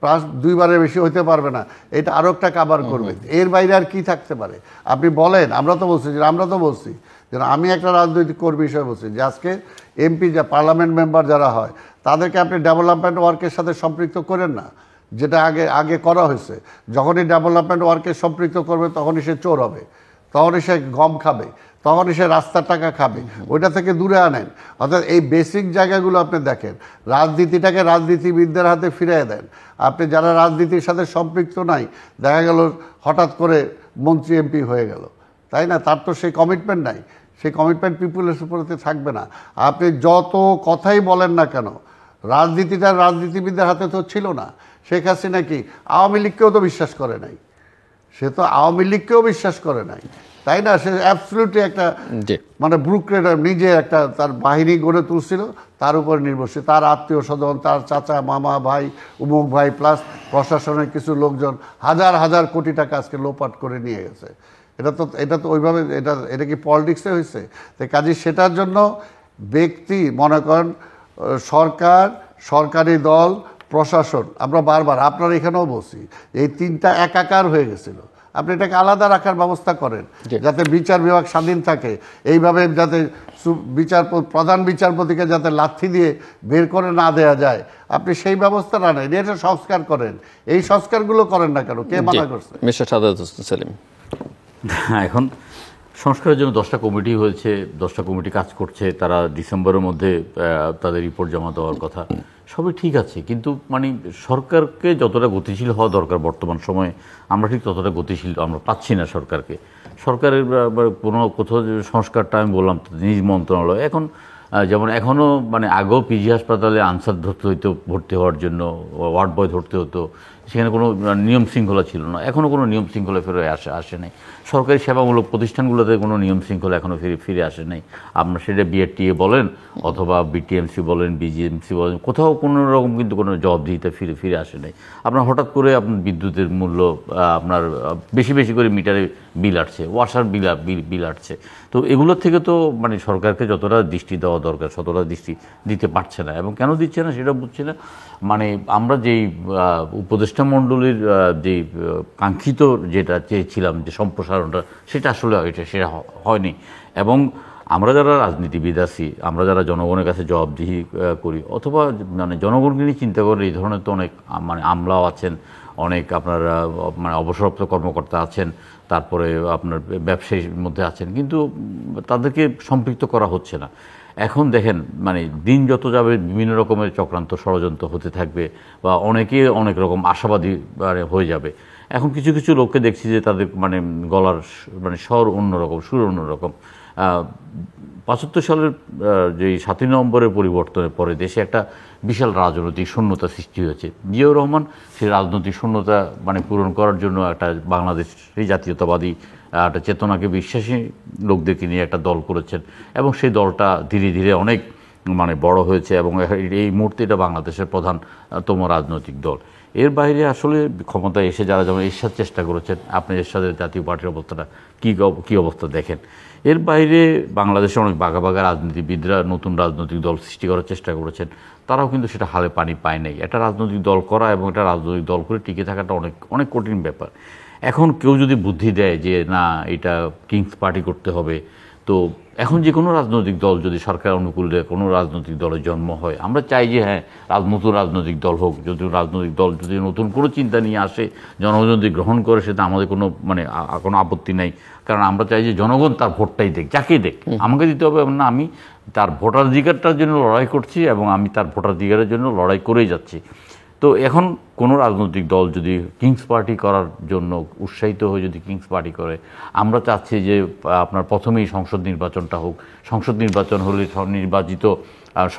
প্লাস 2বারের বেশি হইতে পারবে না, এটা আরও একটা কাভার করবে। এর বাইরে আর কি থাকতে পারে? আপনি বলেন। আমরা তো বলছি যে আমি একটা রাজনৈতিক কর্মী হিসেবে বলছি যে আজকে এমপি পার্লামেন্ট মেম্বার যারা হয় তাদেরকে আপনি ডেভেলপমেন্ট ওয়ার্কের সাথে সম্পৃক্ত করেন না, যেটা আগে করা হয়েছে। যখনই ডেভেলপমেন্ট ওয়ার্কে সম্পৃক্ত করবে তখনই সে চোর হবে, তখনই সে গম খাবে, তখনই সে রাস্তার টাকা খাবে। ওইটা থেকে দূরে আনেন। অর্থাৎ এই বেসিক জায়গাগুলো আপনি দেখেন, রাজনীতিটাকে রাজনীতিবিদদের হাতে ফিরিয়ে দেন। আপনি যারা রাজনীতির সাথে সম্পৃক্ত নাই, দেখা গেল হঠাৎ করে মন্ত্রী এমপি হয়ে গেল, তাই না? তার তো সেই কমিটমেন্ট নাই, সেই কমিটমেন্ট পিপুলের উপরে থাকবে না। আপনি যত কথাই বলেন না কেন, রাজনীতিটা রাজনীতিবিদদের হাতে তো ছিল না। শেখ হাসিনা কি আওয়ামী লীগকেও তো বিশ্বাস করে নাই, সে তো আওয়ামী লীগকেও বিশ্বাস করে নাই, তাই না? সে অ্যাবসলিউটলি একটা মানে ব্রুকরেড নিজে একটা তার বাহিনী গড়ে তুলছিল, তার উপর নির্ভরশীল, তার আত্মীয় স্বজন, তার চাচা, মামা, ভাই, উমুক ভাই, প্লাস প্রশাসনের কিছু লোকজন হাজার হাজার কোটি টাকা আজকে লোপাট করে নিয়ে গেছে। এটা তো ওইভাবে এটা কি পলিটিক্সে হয়েছে? তো কাজে সেটার জন্য ব্যক্তি মনে করেন সরকার, সরকারি দল, প্রশাসন, আমরা বারবার আপনার এখানেও বলছি, এই তিনটা একাকার হয়ে গেছিল। আপনি এটাকে আলাদা রাখার ব্যবস্থা করেন যাতে বিচার বিভাগ স্বাধীন থাকে, এইভাবে যাতে প্রধান বিচারপতিকে যাতে লাথি দিয়ে বের করে না দেয়া যায়, আপনি সেই ব্যবস্থা না নেন, এটা সংস্কার করেন। এই সংস্কারগুলো করেন না কেন? কে মানা করছে? মিস্টার সাদাত সেলিম, এখন সংস্কারের জন্য 10টা কমিটি হয়েছে, 10টা কমিটি কাজ করছে, তারা ডিসেম্বরের মধ্যে তাদের রিপোর্ট জমা দেওয়ার কথা, সবই ঠিক আছে। কিন্তু মানে সরকারকে যতটা গতিশীল হওয়া দরকার বর্তমান সময়ে, আমরা ঠিক ততটা গতিশীল আমরা পাচ্ছি না সরকারকে। সরকারের কোনো কোথাও সংস্কারটা আমি বললাম নিজ মন্ত্রণালয়, এখন যেমন এখনও মানে আগেও পিজি হাসপাতালে আনসার ধরতে হইতো ভর্তি হওয়ার জন্য, ওয়ার্ড বয় ধরতে হতো, সেখানে কোনো নিয়ম শৃঙ্খলা ছিল না। এখনও কোনো নিয়ম শৃঙ্খলা ফিরে আসে নাই। সরকারি সেবামূলক প্রতিষ্ঠানগুলোতে কোনো নিয়ম শৃঙ্খলা এখনও ফিরে আসে নাই। আপনার সেটা বিআরটিএ বলেন অথবা বিটিএমসি বলেন, বিজিএমসি বলেন, কোথাও কোনো রকম কিন্তু কোনো জবাবদিহিতা ফিরে আসে নাই। আপনার হঠাৎ করে আপনার বিদ্যুতের মূল্য আপনার বেশি বেশি করে মিটারে বিল আসছে, ওয়াসার বিল আসছে। তো এগুলোর থেকে তো মানে সরকারকে যতটা দৃষ্টি দেওয়া দরকার ততটা দৃষ্টি দিতে পারছে না। এবং কেন দিচ্ছে না সেটা বুঝছি না। মানে আমরা যেই উপদেষ্টা মণ্ডলীর যে কাঙ্ক্ষিত যেটা চেয়েছিলাম যে সম্প্রসারণটা, সেটা আসলে সেটা হয়নি। এবং আমরা যারা রাজনীতিবিদ আছি, আমরা যারা জনগণের কাছে জবাবদিহি করি অথবা মানে জনগণকে নিয়ে চিন্তা করে, এই ধরনের তো অনেক মানে আমলাও আছেন, অনেক আপনার মানে অবসরপ্রাপ্ত কর্মকর্তা আছেন, তারপরে আপনার ব্যবসায়ীর মধ্যে আছেন, কিন্তু তাদেরকে সম্পৃক্ত করা হচ্ছে না। এখন দেখেন মানে দিন যত যাবে বিভিন্ন রকমের চক্রান্ত ষড়যন্ত্র হতে থাকবে, বা অনেকে অনেক রকম আশাবাদী হয়ে যাবে। এখন কিছু কিছু লোককে দেখছি যে তাদের মানে গলার মানে স্বর অন্যরকম, সুর অন্যরকম। ৭৫ সালের যেই ৭ই নভেম্বরের পরিবর্তনের পরে দেশে একটা বিশাল রাজনৈতিক শূন্যতা সৃষ্টি হয়েছে। জিয়াউর রহমান সেই রাজনৈতিক শূন্যতা মানে পূরণ করার জন্য একটা বাংলাদেশের জাতীয়তাবাদী একটা চেতনাকে বিশ্বাসী লোকদেরকে নিয়ে একটা দল করেছেন, এবং সেই দলটা ধীরে ধীরে অনেক মানে বড় হয়েছে, এবং এই মুহূর্তে এটা বাংলাদেশের প্রধানতম রাজনৈতিক দল। এর বাইরে আসলে ক্ষমতায় এসে যারা যেমন এরশাদ চেষ্টা করেছেন, আপনি এরশাদের জাতীয় পার্টির অবস্থাটা কী অবস্থা দেখেন। এর বাইরে বাংলাদেশে অনেক বাঘা বাঘা রাজনীতিবিদরা নতুন রাজনৈতিক দল সৃষ্টি করার চেষ্টা করেছেন, তারাও কিন্তু সেটা হালে পানি পায় নাই। একটা রাজনৈতিক দল করা এবং একটা রাজনৈতিক দল করে টিকে থাকাটা অনেক অনেক কঠিন ব্যাপার। এখন কেউ যদি বুদ্ধি দেয় যে না এটা কিংস পার্টি করতে হবে, তো এখন যে কোনো রাজনৈতিক দল যদি সরকার অনুকূলে কোনো রাজনৈতিক দলের জন্ম হয়, আমরা চাই যে হ্যাঁ নতুন রাজনৈতিক দল হোক। যদি রাজনৈতিক দল যদি নতুন কোনো চিন্তা নিয়ে আসে, জনগণ যদি গ্রহণ করে, সেটা আমাদের কোনো মানে কোনো আপত্তি নেই। কারণ আমরা চাই যে জনগণ তার ভোটটাই দেখ, যাকেই দেখ, আমাকে দিতে হবে না, আমি তার ভোটাধিকারটার জন্য লড়াই করছি এবং আমি তার ভোটাধিকারের জন্য লড়াই করেই যাচ্ছি। তো এখন কোনো রাজনৈতিক দল যদি কিংস পার্টি করার জন্য উৎসাহিত হয়ে যদি কিংস পার্টি করে, আমরা চাচ্ছি যে আপনার প্রথমেই সংসদ নির্বাচনটা হোক। সংসদ নির্বাচন হলে নির্বাচিত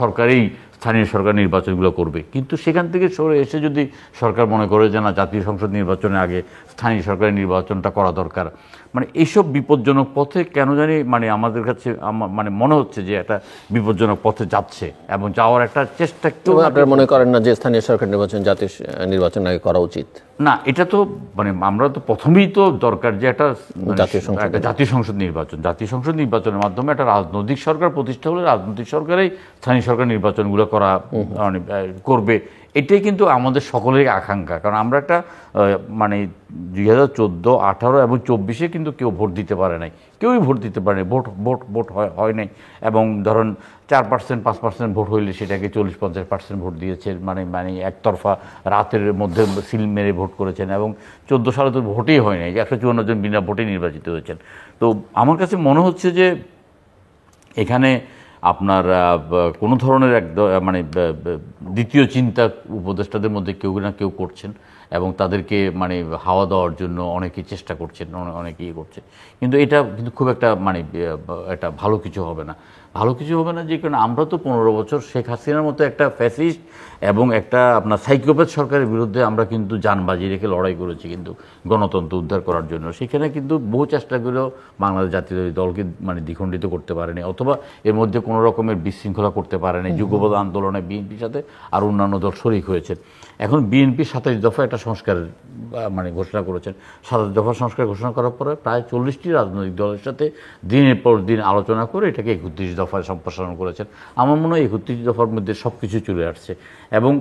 সরকারেই স্থানীয় সরকার নির্বাচনগুলো করবে। কিন্তু সেখান থেকে সরে এসে যদি সরকার মনে করে যে না, জাতীয় সংসদ নির্বাচনের আগে স্থানীয় সরকারের নির্বাচনটা করা দরকার, মানে এইসব বিপজ্জনক পথে কেন জানি মানে আমাদের কাছে মানে মনে হচ্ছে যে একটা বিপজ্জনক পথে যাচ্ছে, এবং যাওয়ার একটা চেষ্টা। আপনারা মনে করেন না যে স্থানীয় সরকার নির্বাচন জাতীয় নির্বাচন আগে করা উচিত? না, এটা তো মানে আমরা তো প্রথমেই তো দরকার যে একটা জাতীয় সংসদ নির্বাচন। জাতীয় সংসদ নির্বাচনের মাধ্যমে একটা রাজনৈতিক সরকার প্রতিষ্ঠা হলে রাজনৈতিক সরকারেই স্থানীয় সরকার নির্বাচনগুলো করা করবে, এটাই কিন্তু আমাদের সকলেরই আকাঙ্ক্ষা। কারণ আমরা একটা মানে 2014, 18 এবং 24-এ কিন্তু কেউ ভোট দিতে পারে নাই, কেউই ভোট দিতে পারে নাই, ভোট হয় নাই। এবং ধরুন 4%, 5% ভোট হইলে সেটাকে 40-50% ভোট দিয়েছে, মানে একতরফা রাতের মধ্যে সিল মেরে ভোট করেছেন। এবং 14 সালে তো ভোটই হয় নাই, 154 জন বিনা ভোটে নির্বাচিত হয়েছেন। তো আমার কাছে মনে হচ্ছে যে এখানে আপনার কোনো ধরনের মানে দ্বিতীয় চিন্তা উপদেষ্টাদের মধ্যে কেউ না কেউ করছেন, এবং তাদেরকে মানে হাওয়া দেওয়ার জন্য অনেকেই চেষ্টা করছেন, অনেকেই করছে। কিন্তু এটা কিন্তু খুব একটা মানে এটা ভালো কিছু হবে না। ভালো কিছু হবে না, যে কারণে আমরা তো 15 বছর শেখ হাসিনার মতো একটা ফ্যাসিস্ট এবং একটা আপনার সাইকোপ্যাথ সরকারের বিরুদ্ধে আমরা কিন্তু জানবাজি রেখে লড়াই করেছি কিন্তু গণতন্ত্র উদ্ধার করার জন্য। সেখানে কিন্তু বহু চেষ্টা করেও বাংলাদেশ জাতীয়তাবাদী দলকে মানে দ্বিখণ্ডিত করতে পারেনি, অথবা এর মধ্যে কোনো রকমের বিশৃঙ্খলা করতে পারেনি। যুগপৎ আন্দোলনে বিএনপির সাথে আর অন্যান্য দল শরিক হয়েছে। এখন বিএনপি 27 দফা একটা সংস্কারের মানে ঘোষণা করেছেন। 27 দফা সংস্কার ঘোষণা করার পরে প্রায় 40টি রাজনৈতিক দলের সাথে দিনের পর দিন আলোচনা করে এটাকে 31 দফায় সম্প্রসারণ করেছেন। আমার মনে হয় 31 দফার মধ্যে সব কিছু চলে আসছে। এবং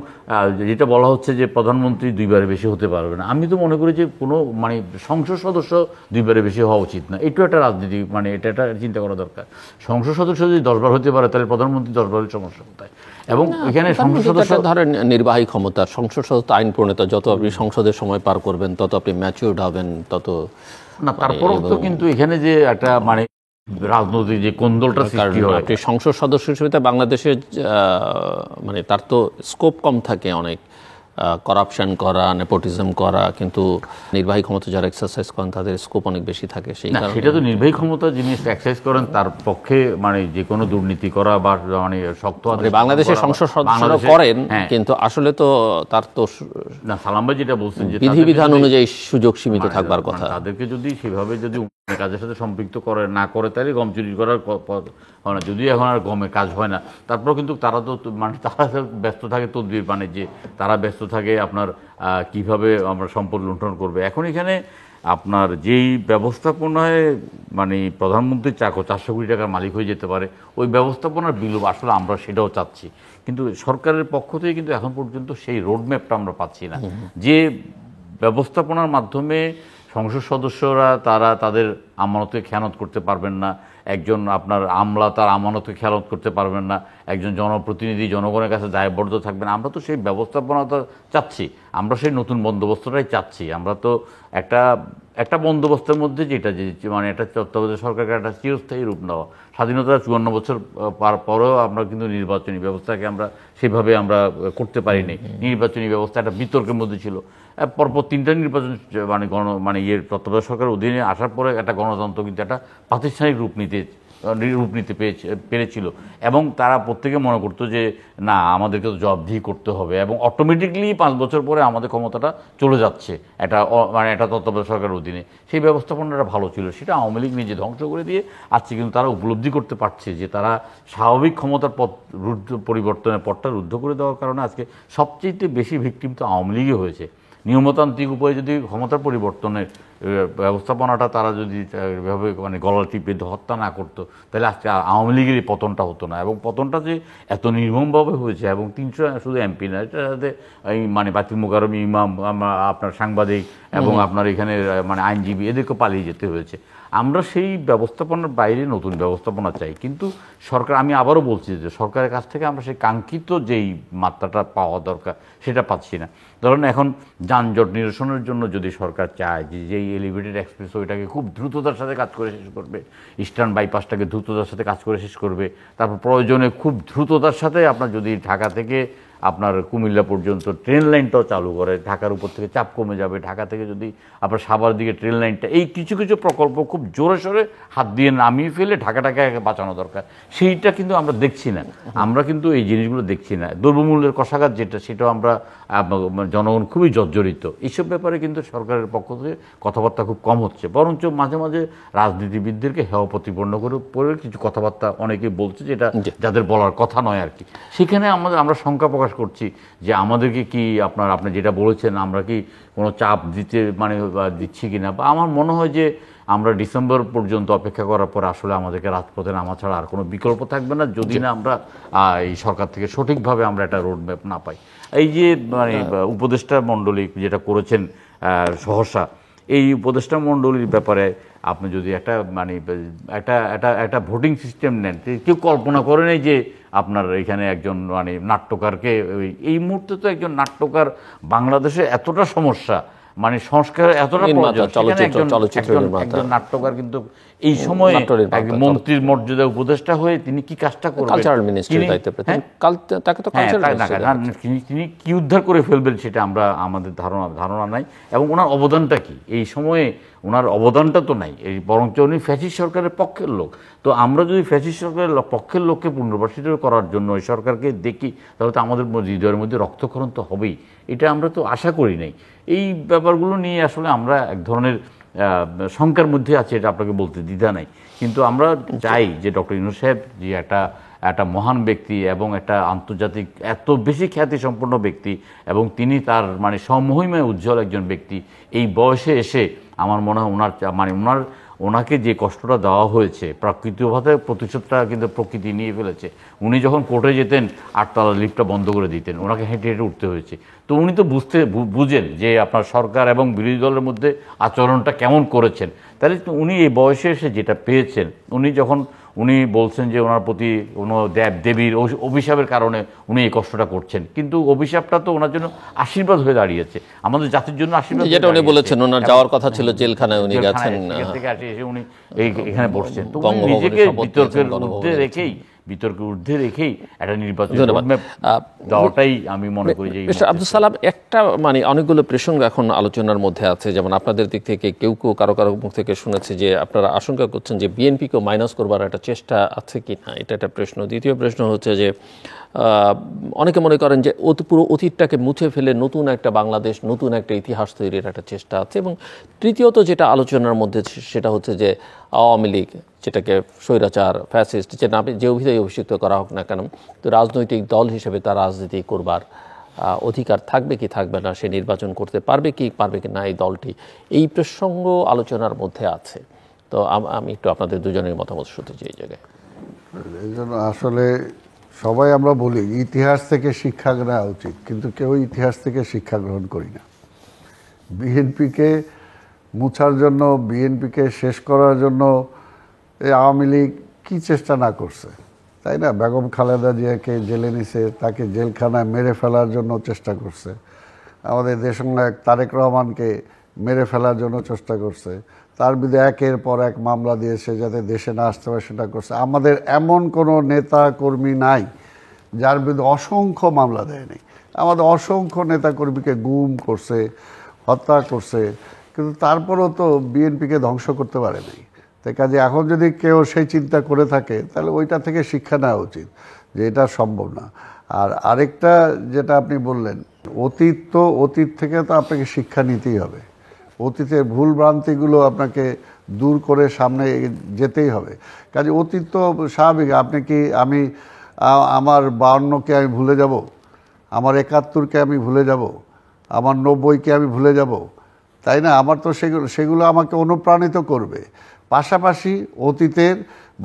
যেটা বলা হচ্ছে যে প্রধানমন্ত্রী 2বারের বেশি হতে পারবে না, আমি তো মনে করি যে কোনো মানে সংসদ সদস্য 2বারের বেশি হওয়া উচিত না। এটাও একটা রাজনীতি, মানে এটা চিন্তা করা দরকার। সংসদ সদস্য যদি 10 বার হতে পারে তাহলে প্রধানমন্ত্রী 10 বারের সমস্যা কোথায়? এবং এখানে সংসদ সদস্য ধরেন নির্বাহী ক্ষমতা, সংসদ সদস্য আইন প্রণেতা, যত আপনি সংসদের সময় পার করবেন তত আপনি ম্যাচিউরড হবেন, তত না। তারপরেও তো কিন্তু এখানে যে একটা মানে রাজনৈতিক যে কোন্দলটা সৃষ্টি হয়, আপনি সংসদ সদস্য হিসেবে বাংলাদেশের মানে তার তো স্কোপ কম থাকে অনেক, করাপশন করা, নেপোটিজম করা, কিন্তু নির্বাহী ক্ষমতা যারা এক্সারসাইজ করেন তাদের স্কোপ অনেক বেশি থাকে। সেই কারণে সেটা তো নির্বাহী ক্ষমতা যিনি এক্সারসাইজ করেন তার পক্ষে মানে যে কোনো দুর্নীতি করা বা মানে শক্ত বাংলাদেশের সংসদ সদস্যরা করেন, কিন্তু আসলে তো তার তো না, সালাম ভাই যেটা বলছেন যে বিধিবিধান অনুযায়ী সুযোগ সীমিত থাকবার কথা। তাদেরকে যদি সেভাবে যদি কাজের সাথে সম্পৃক্ত করে না করে তাহলে গম চুরি করার হয় না। যদিও এখন আর গমের কাজ হয় না, তারপর কিন্তু তারা তো মানে তারা ব্যস্ত থাকে তদবির বাণিজ্যে, তারা ব্যস্ত থাকে আপনার কিভাবে আমরা সম্পদ লুণ্ঠন করবে। এখন এখানে আপনার যেই ব্যবস্থাপনায় মানে প্রধানমন্ত্রী 400 কোটি টাকার মালিক হয়ে যেতে পারে, ওই ব্যবস্থাপনার বিলোপ আসলে আমরা সেটাও চাচ্ছি, কিন্তু সরকারের পক্ষ থেকে কিন্তু এখন পর্যন্ত সেই রোডম্যাপটা আমরা পাচ্ছি না। যে ব্যবস্থাপনার মাধ্যমে সংসদ সদস্যরা তারা তাদের আমানতকে খেয়ানত করতে পারবেন না, একজন আপনার আমলা তার আমানতকে খেয়ানত করতে পারবেন না, একজন জনপ্রতিনিধি জনগণের কাছে দায়বদ্ধ থাকবেন। আমরা তো সেই ব্যবস্থাপনাটা চাচ্ছি, আমরা সেই নতুন বন্দোবস্তটাই চাচ্ছি। আমরা তো একটা বন্দোবস্তের মধ্যে যেটা যে মানে একটা তত্ত্বাবধায়ক সরকারকে একটা চিরস্থায়ী রূপ নেওয়া। স্বাধীনতার 54 বছর পরেও আমরা কিন্তু নির্বাচনী ব্যবস্থাকে আমরা সেভাবে আমরা করতে পারিনি। নির্বাচনী ব্যবস্থা একটা বিতর্কের মধ্যে ছিল। পরপর 3টা নির্বাচন মানে তত্ত্বাবধায়ক সরকারের অধীনে আসার পরে একটা গণতন্ত্র কিন্তু একটা প্রাতিষ্ঠানিক রূপ নিতে পেরেছিল, এবং তারা প্রত্যেকে মনে করতো যে না, আমাদেরকে তো জবাবদিহি করতে হবে, এবং অটোমেটিকলি 5 বছর পরে আমাদের ক্ষমতাটা চলে যাচ্ছে এটা মানে একটা তত্ত্বাবধায়ক সরকারের অধীনে। সেই ব্যবস্থাপনাটা ভালো ছিল, সেটা আওয়ামী লীগ নিজে ধ্বংস করে দিয়ে আজকে কিন্তু তারা উপলব্ধি করতে পারছে যে তারা স্বাভাবিক ক্ষমতার পরিবর্তনের পথটা রুদ্ধ করে দেওয়ার কারণে আজকে সবচেয়ে বেশি ভিকটিম তো আওয়ামী লীগই হয়েছে। নিয়মতান্ত্রিক উপায়ে যদি ক্ষমতার পরিবর্তনের ব্যবস্থাপনাটা তারা যদি এভাবে মানে গলা টিপে হত্যা না করতো, তাহলে আজকে আওয়ামী লীগের এই পতনটা হতো না। এবং পতনটা যে এত নির্মমভাবে হয়েছে, এবং 300 শুধু এমপি না, এটার সাথে এই মানে বাতিল মোকাররম ইমাম, আপনার সাংবাদিক এবং আপনার এখানে মানে আইনজীবী, এদেরকে পালিয়ে যেতে হয়েছে। আমরা সেই ব্যবস্থাপনার বাইরে নতুন ব্যবস্থাপনা চাই, কিন্তু সরকার, আমি আবারও বলছি যে সরকারের কাছ থেকে আমরা সেই কাঙ্ক্ষিত যেই মাত্রাটা পাওয়া দরকার সেটা পাচ্ছি না। ধরুন এখন যানজট নিরসনের জন্য যদি সরকার চায় যে যেই এলিভেটেড এক্সপ্রেস ওইটাকে খুব দ্রুততার সাথে কাজ করে শেষ করবে, ইস্টার্ন বাইপাসটাকে দ্রুততার সাথে কাজ করে শেষ করবে, তারপর প্রয়োজনে খুব দ্রুততার সাথে আপনার যদি ঢাকা থেকে আপনার কুমিল্লা পর্যন্ত ট্রেন লাইনটাও চালু করে, ঢাকার উপর থেকে চাপ কমে যাবে, ঢাকা থেকে যদি আপনার সাভার দিকে ট্রেন লাইনটা, এই কিছু কিছু প্রকল্প খুব জোরে সোরে হাত দিয়ে নামিয়ে ফেলে ঢাকাটাকে বাঁচানো দরকার। সেইটা কিন্তু আমরা দেখছি না, আমরা কিন্তু এই জিনিসগুলো দেখছি না। দ্রব্যমূল্যের কষাঘাত যেটা, সেটাও আমরা জনগণ খুবই জর্জরিত। এইসব ব্যাপারে কিন্তু সরকারের পক্ষ থেকে কথাবার্তা খুব কম হচ্ছে, বরঞ্চ মাঝে মাঝে রাজনীতিবিদদেরকে হেয় প্রতিপন্ন করে কিছু কথাবার্তা অনেকে বলছে যেটা যাদের বলার কথা নয় আর কি। সেখানে আমরা শঙ্কা প্রকাশ করছি যে আমাদেরকে কি আপনি যেটা বলেছেন আমরা কি কোনো চাপ দিচ্ছি কিনা, বা আমার মনে হয় যে আমরা ডিসেম্বর পর্যন্ত অপেক্ষা করার পর আসলে আমাদেরকে রাজপথে নামা ছাড়া আর কোনো বিকল্প থাকবে না, যদি না আমরা এই সরকার থেকে সঠিকভাবে আমরা একটা রোডম্যাপ না পাই। এই যে মানে উপদেষ্টা মণ্ডলী যেটা করেছেন সহসা, এই উপদেষ্টা মণ্ডলীর ব্যাপারে আপনি যদি একটা ভোটিং সিস্টেম নেন, কেউ কল্পনা করে নেই যে আপনার এখানে একজন মানে নাট্যকারকে, এই মুহূর্তে তো একজন নাট্যকার বাংলাদেশে এতটা সমস্যা, মানে সংস্কার এতটা একজন নাট্যকার কিন্তু এই সময়ে মন্ত্রীর মর্যাদা উপদেষ্টা হয়ে তিনি কি কাজটা করবেন, তিনি কি উদ্ধার করে ফেলবেন সেটা আমাদের ধারণা নাই, এবং ওনার অবদানটা কি এই সময়ে ওনার অবদানটা তো নাই, এই বরঞ্চ উনি ফ্যাসিস্ট সরকারের পক্ষের লোক। তো আমরা যদি ফ্যাসিস্ট সরকারের পক্ষের লোককে পুনর্বাসিত করার জন্য এই সরকারকে দেখি, তাহলে তো আমাদের হৃদয়ের মধ্যে রক্তক্ষরণ তো হবেই। এটা আমরা তো আশা করি নাই। এই ব্যাপারগুলো নিয়ে আসলে আমরা এক ধরনের শঙ্কার মধ্যে আছে, এটা আপনাকে বলতে দ্বিধা নাই। কিন্তু আমরা চাই যে ডক্টর ইউনূস সাহেব যে একটা মহান ব্যক্তি এবং একটা আন্তর্জাতিক এত বেশি খ্যাতি সম্পন্ন ব্যক্তি, এবং তিনি তার মানে সমহিমায় উজ্জ্বল একজন ব্যক্তি, এই বয়সে এসে আমার মনে হয় ওনাকে যে কষ্টটা দেওয়া হয়েছে, প্রাকৃতিকভাবে প্রতিশোধটা কিন্তু প্রকৃতি নিয়ে ফেলেছে। উনি যখন কোর্টে যেতেন 8তলার লিফটটা বন্ধ করে দিতেন, ওনাকে হেঁটে হেঁটে উঠতে হয়েছে। তো উনি তো বুঝেন যে আপনার সরকার এবং বিরোধী দলের মধ্যে আচরণটা কেমন করেছেন। তাহলে উনি এই বয়সে এসে যেটা পেয়েছেন, উনি বলছেন যে ওনার প্রতি কোনো দেবীর অভিশাপের কারণে উনি এই কষ্টটা করছেন, কিন্তু অভিশাপটা তো ওনার জন্য আশীর্বাদ হয়ে দাঁড়িয়েছে, আমাদের জাতির জন্য আশীর্বাদ। যেটা উনি বলেছেন, ওনার যাওয়ার কথা ছিল জেলখানায়, উনি গেছেন, থেকে এসে উনি এখানে বসছেন। তো উনি নিজেকে বিতর্কের ঊর্ধ্বে রেখেই একটা নির্বাচন দেওয়াটাই আমি মনে করি যে। আব্দুল সালাম, একটা মানে অনেকগুলো প্রসঙ্গ এখন আলোচনার মধ্যে আছে, যেমন আপনাদের দিক থেকে কেউ কারো মুখ থেকে শুনেছে যে আপনারা আশঙ্কা করছেন যে বিএনপিকেও মাইনাস করবার একটা চেষ্টা আছে কি না, এটা একটা প্রশ্ন। দ্বিতীয় প্রশ্ন হচ্ছে যে অনেকে মনে করেন যে পুরো অতীতটাকে মুছে ফেলে নতুন একটা বাংলাদেশ, নতুন একটা ইতিহাস তৈরির একটা চেষ্টা আছে। এবং তৃতীয়ত যেটা আলোচনার মধ্যে সেটা হচ্ছে যে আওয়ামী লীগ, যেটাকে স্বৈরাচার, ফ্যাসিস্ট, যে অভিধায় অভিষিক্ত করা হোক না কেন, তো রাজনৈতিক দল হিসেবে তার রাজনীতি করবার অধিকার থাকবে কি থাকবে না, সে নির্বাচন করতে পারবে কি না এই দলটি, এই প্রসঙ্গ আলোচনার মধ্যে আছে। তো আমি একটু আপনাদের দুজনের মতামত শুনতে চাই এই জায়গায়। এই জন্য আসলে সবাই আমরা বলি ইতিহাস থেকে শিক্ষা নেওয়া উচিত, কিন্তু কেউ ইতিহাস থেকে শিক্ষা গ্রহণ করি না। বিএনপিকে মুছার জন্য, বিএনপিকে শেষ করার জন্য এই আওয়ামী লীগ কী চেষ্টা না করছে, তাই না? বেগম খালেদা জিয়াকে জেলে নিছে, তাকে জেলখানায় মেরে ফেলার জন্য চেষ্টা করছে। আমাদের দেশনায়ক তারেক রহমানকে মেরে ফেলার জন্য চেষ্টা করছে। তার বিরুদ্ধে একের পর এক মামলা দিয়েছে যাতে দেশে না আসতে পারে, সেটা করছে। আমাদের এমন কোনো নেতা কর্মী নাই যার বিরুদ্ধে অসংখ্য মামলা দেয়নি। আমাদের অসংখ্য নেতা কর্মীকে গুম করছে, হত্যা করছে, কিন্তু তারপরেও তো বিএনপিকে ধ্বংস করতে পারে নাই। তাই কাজে এখন যদি কেউ সেই চিন্তা করে থাকে, তাহলে ওইটা থেকে শিক্ষা নেওয়া উচিত যে এটা সম্ভব না। আর আরেকটা যেটা আপনি বললেন, অতীত থেকে তো আপনাকে শিক্ষা নিতেই হবে। অতীতের ভুল ভ্রান্তিগুলো আপনাকে দূর করে সামনে যেতেই হবে। কাজে অতীত তো স্বাভাবিক। আমার 52কে আমি ভুলে যাব, আমার 71কে আমি ভুলে যাব, আমার 90কে আমি ভুলে যাব, তাই না? আমার তো সেগুলো আমাকে অনুপ্রাণিত করবে। পাশাপাশি অতীতের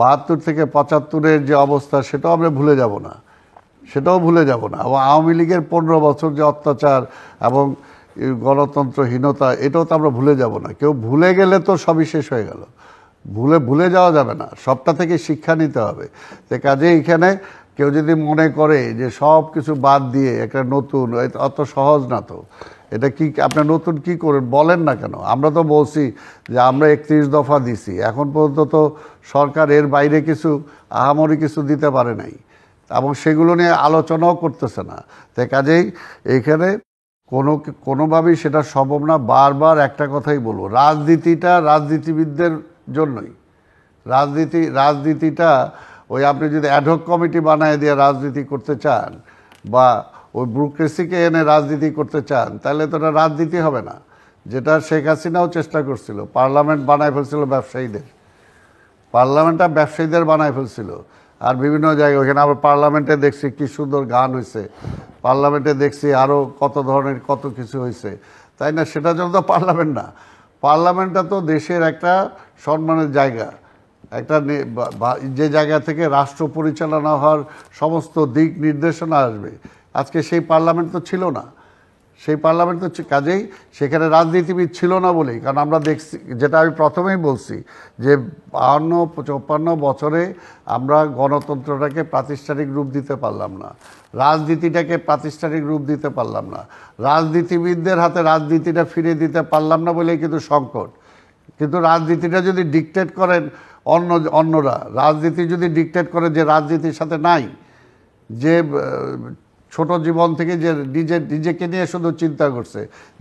72 থেকে 75-এর যে অবস্থা, সেটাও আমরা ভুলে যাব না, এবং আওয়ামী লীগের 15 বছর যে অত্যাচার এবং গণতন্ত্রহীনতা, এটাও তো আমরা ভুলে যাব না। কেউ ভুলে গেলে তো সবই শেষ হয়ে গেল। ভুলে যাওয়া যাবে না, সবটা থেকে শিক্ষা নিতে হবে। তো কাজে এখানে কেউ যদি মনে করে যে সব কিছু বাদ দিয়ে একটা নতুন, অত সহজ না তো। এটা কি আপনার নতুন কি করেন বলেন না কেন? আমরা তো বলছি যে আমরা 31 দফা দিছি, এখন পর্যন্ত তো সরকার এর বাইরে কিছু আহামরি কিছু দিতে পারে নাই, এবং সেগুলো নিয়ে আলোচনাও করতেছে না। তাই কাজেই এইখানে কোনোভাবেই সেটা সম্ভব না। বারবার একটা কথাই বলবো, রাজনীতিটা রাজনীতিবিদদের জন্যই। রাজনীতিটা ওই আপনি যদি অ্যাডহক কমিটি বানায় দিয়ে রাজনীতি করতে চান, বা ওই ব্যুরোক্রেসিকে এনে রাজনীতি করতে চান, তাহলে তো এটা রাজনীতি হবে না। যেটা শেখ হাসিনাও চেষ্টা করছিল, পার্লামেন্ট বানায় ফেলছিল ব্যবসায়ীদের বানায় ফেলছিল। আর বিভিন্ন জায়গায় ওখানে আবার পার্লামেন্টে দেখছি কি সুন্দর গান হয়েছে, পার্লামেন্টে দেখছি আরও কত ধরনের কত কিছু হয়েছে, তাই না? সেটার জন্য তো পার্লামেন্ট না। পার্লামেন্টটা তো দেশের একটা সম্মানের জায়গা, একটা যে জায়গা থেকে রাষ্ট্র পরিচালনা হওয়ার সমস্ত দিক নির্দেশনা আসবে। আজকে সেই পার্লামেন্ট তো ছিল না, কাজেই সেখানে রাজনীতিবিদ ছিল না বলেই। কারণ আমরা দেখছি, যেটা আমি প্রথমেই বলছি, যে 52-54 বছরে আমরা গণতন্ত্রটাকে প্রাতিষ্ঠানিক রূপ দিতে পারলাম না, রাজনীতিটাকে প্রাতিষ্ঠানিক রূপ দিতে পারলাম না, রাজনীতিবিদদের হাতে রাজনীতিটা ফিরে দিতে পারলাম না বলেই কিন্তু সংকট। কিন্তু রাজনীতিটা যদি ডিকটেট করেন অন্যরা, রাজনীতি যদি ডিকটেট করে যে রাজনীতির সাথে নাই, যে ছোট জীবন থেকে যে নিজেকে নিয়ে শুধু চিন্তা করছে,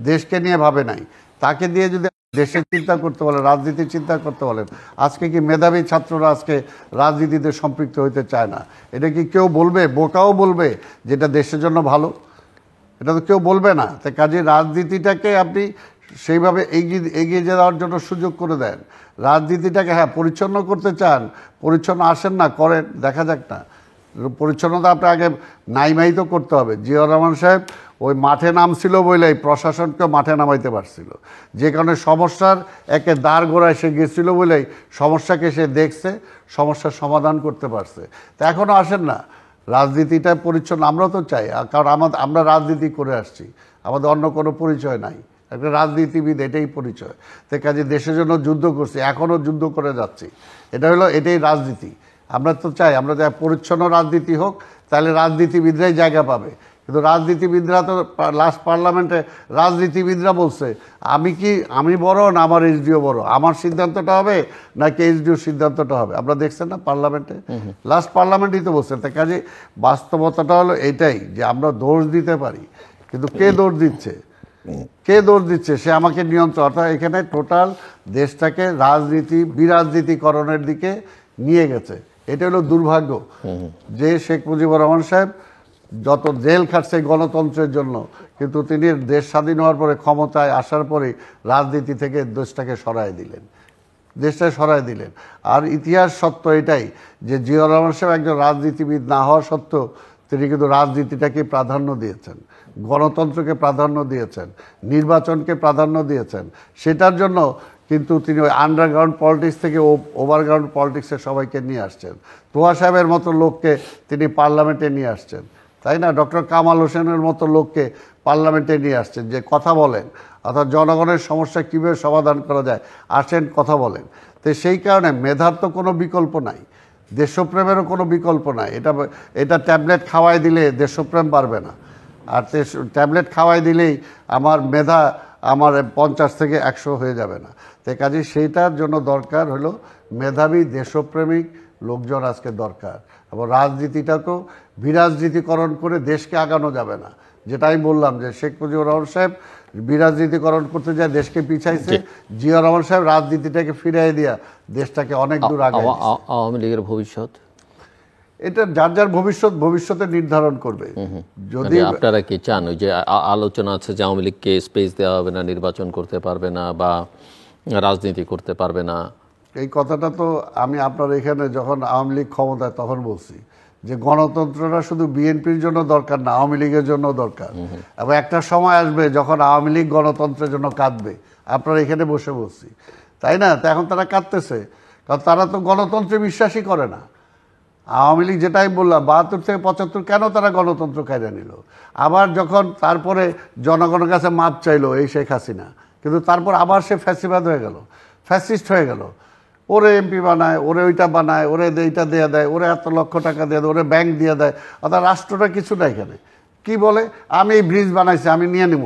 দেশকে নিয়ে ভাবে নাই, তাকে দিয়ে যদি দেশের চিন্তা করতে বলেন, রাজনীতির চিন্তা করতে বলেন। আজকে কি মেধাবী ছাত্ররা আজকে রাজনীতিতে সম্পৃক্ত হইতে চায় না? এটা কি কেউ বলবে? বোকাও বলবে যেটা দেশের জন্য ভালো? এটা তো কেউ বলবে না। তাই কাজে রাজনীতিটাকে আপনি সেইভাবে এগিয়ে যাওয়ার জন্য সুযোগ করে দেন। রাজনীতিটাকে হ্যাঁ পরিচ্ছন্ন করতে চান, পরিচ্ছন্ন আসেন না, করেন, দেখা যাক না। পরিচ্ছন্নতা আপনি আগে নাইমাই তো করতে হবে। জিয়াউর রহমান সাহেব ওই মাঠে নামছিল বলেই প্রশাসনকে মাঠে নামাইতে পারছিল, যে কারণে সমস্যার একে দাঁড় গোড়ায় সে গেছিল বলেই সমস্যাকে সে দেখছে, সমস্যার সমাধান করতে পারছে। তা এখনও আসেন না, রাজনীতিটা পরিচ্ছন্ন আমরা তো চাই, কারণ আমরা রাজনীতি করে আসছি, আমাদের অন্য কোনো পরিচয় নাই, একটা রাজনীতিবিদ, এটাই পরিচয়। তাই কাজে দেশের জন্য যুদ্ধ করছি, এখনও যুদ্ধ করে যাচ্ছি। এটাই রাজনীতি। আমরা তো চাই আমরা যা পরিচ্ছন্ন রাজনীতি হোক, তাহলে রাজনীতিবিদরাই জায়গা পাবে। কিন্তু রাজনীতিবিদরা তো লাস্ট পার্লামেন্টে রাজনীতিবিদরা বলছে আমি বড় না আমার এইচডিও বড়, আমার সিদ্ধান্তটা হবে নাকি এইচডিওর সিদ্ধান্তটা হবে। আমরা দেখছেন না পার্লামেন্টে, লাস্ট পার্লামেন্টই তো বলছেন। তাই কাজে বাস্তবতাটা হলো এটাই যে আমরা দোষ দিতে পারি, কিন্তু কে দোষ দিচ্ছে? সে আমাকে নিয়ন্ত্রণ, অর্থাৎ এখানে টোটাল দেশটাকে বিরাজনীতিকরণের দিকে নিয়ে গেছে। এটা হলো দুর্ভাগ্য যে শেখ মুজিবুর রহমান সাহেব যত জেল খাটছে গণতন্ত্রের জন্য, কিন্তু তিনি দেশ স্বাধীন হওয়ার পরে ক্ষমতায় আসার পরে রাজনীতি থেকে দেশটাকে সরায় দিলেন। আর ইতিহাস সত্য এটাই যে জিয়াউর রহমান সাহেব একজন রাজনীতিবিদ না হওয়া সত্ত্বেও তিনি কিন্তু রাজনীতিটাকে প্রাধান্য দিয়েছেন, গণতন্ত্রকে প্রাধান্য দিয়েছেন, নির্বাচনকে প্রাধান্য দিয়েছেন। সেটার জন্য কিন্তু তিনি ওই আন্ডারগ্রাউন্ড পলিটিক্স থেকে ওভারগ্রাউন্ড পলিটিক্সে সবাইকে নিয়ে আসছেন। তোয়া সাহেবের মতো লোককে তিনি পার্লামেন্টে নিয়ে আসছেন, তাই না? ডক্টর কামাল হোসেনের মতো লোককে পার্লামেন্টে নিয়ে আসছেন, যে কথা বলেন, অর্থাৎ জনগণের সমস্যা কীভাবে সমাধান করা যায়, আসেন কথা বলেন। তো সেই কারণে মেধার তো কোনো বিকল্প নাই, দেশপ্রেমেরও কোনো বিকল্প নাই। এটা ট্যাবলেট খাওয়াই দিলে দেশপ্রেম বাড়বে না, আর ট্যাবলেট খাওয়াই দিলেই আমার মেধা আমার 50 থেকে 100 হয়ে যাবে না। তাই কাজে সেইটার জন্য দরকার হলো মেধাবী দেশপ্রেমিক লোকজন আজকে দরকার। এবং রাজনীতিটাকেও বিরাজনীতিকরণ করে দেশকে আগানো যাবে না। যেটা আমি বললাম যে শেখ মুজিবুর রহমান সাহেব বিরাজনীতিকরণ করতে যায় দেশকে পিছাইছে, জিয়াউর রহমান সাহেব রাজনীতিটাকে ফিরিয়ে দিয়া দেশটাকে অনেক দূর আগায়। আওয়ামী লীগের ভবিষ্যৎ, এটা যার ভবিষ্যতে নির্ধারণ করবে। যদি আপনারা কি চান, ওই যে আলোচনা আছে যে আওয়ামী লীগকে স্পেস দেওয়া হবে না, নির্বাচন করতে পারবে না বা রাজনীতি করতে পারবে না, এই কথাটা তো আমি আপনার এখানে যখন আওয়ামী লীগ ক্ষমতায় তখন বলছি যে গণতন্ত্রটা শুধু বিএনপির জন্য দরকার না, আওয়ামী লীগের জন্য দরকার। এবং একটা সময় আসবে যখন আওয়ামী লীগ গণতন্ত্রের জন্য কাঁদবে, আপনার এখানে বসে বলছি, তাই না? তো এখন তারা কাঁদতেছে, কারণ তারা তো গণতন্ত্রে বিশ্বাসই করে না। আওয়ামী লীগ, যেটা আমি বললাম 72 থেকে 75 কেন তারা গণতন্ত্র কায়দা নিল? আবার যখন তারপরে জনগণের কাছে মাপ চাইলো এই শেখ হাসিনা, কিন্তু তারপর আবার সে ফ্যাসিবাদ হয়ে গেল, ফ্যাসিস্ট হয়ে গেল। ওরে এমপি বানায়, ওরে ওইটা বানায়, ওরে এইটা দিয়ে দেয়, ওরে এত লক্ষ টাকা দিয়ে দেয়, ওরে ব্যাংক দিয়ে দেয়, অর্থাৎ রাষ্ট্রটা কিছু না। এখানে কি বলে, আমি এই ব্রিজ বানাইছি, আমি নিয়ে নিব,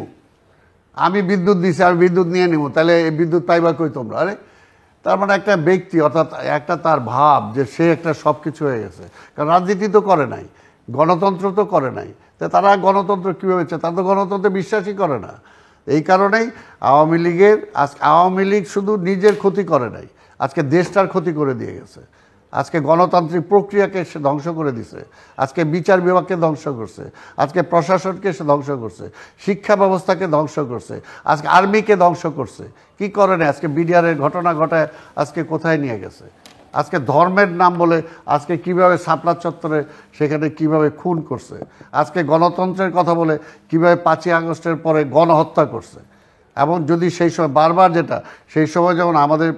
আমি বিদ্যুৎ দিছি, আমি বিদ্যুৎ নিয়ে নিব, তাহলে এই বিদ্যুৎ পাইবা কই তোমরা? আরে তার মানে একটা ব্যক্তি, অর্থাৎ একটা তার ভাব যে সে একটা সব কিছু হয়ে গেছে। কারণ রাজনীতি তো করে নাই, গণতন্ত্র তো করে নাই, তা তারা গণতন্ত্র কীভাবে চায়? তারা তো গণতন্ত্রে বিশ্বাসই করে না। এই কারণেই আওয়ামী লীগ শুধু নিজের ক্ষতি করে নাই, আজকে দেশটার ক্ষতি করে দিয়ে গেছে। আজকে গণতান্ত্রিক প্রক্রিয়াকে সে ধ্বংস করে দিছে, আজকে বিচার বিভাগকে ধ্বংস করছে, আজকে প্রশাসনকে সে ধ্বংস করছে, শিক্ষা ব্যবস্থাকে ধ্বংস করছে, আজকে আর্মিকে ধ্বংস করছে। কি করে না, আজকে বিডিআরের ঘটনা ঘটায় আজকে কোথায় নিয়ে গেছে? আজকে ধর্মের নাম বলে আজকে কিভাবে শাপলা চত্বরে সেখানে কিভাবে খুন করছে, আজকে গণতন্ত্রের কথা বলে কিভাবে 5ই আগস্টের পরে গণহত্যা করছে। এবং যদি সেই সময় বারবার যেটা সেই সময় যেমন আমাদের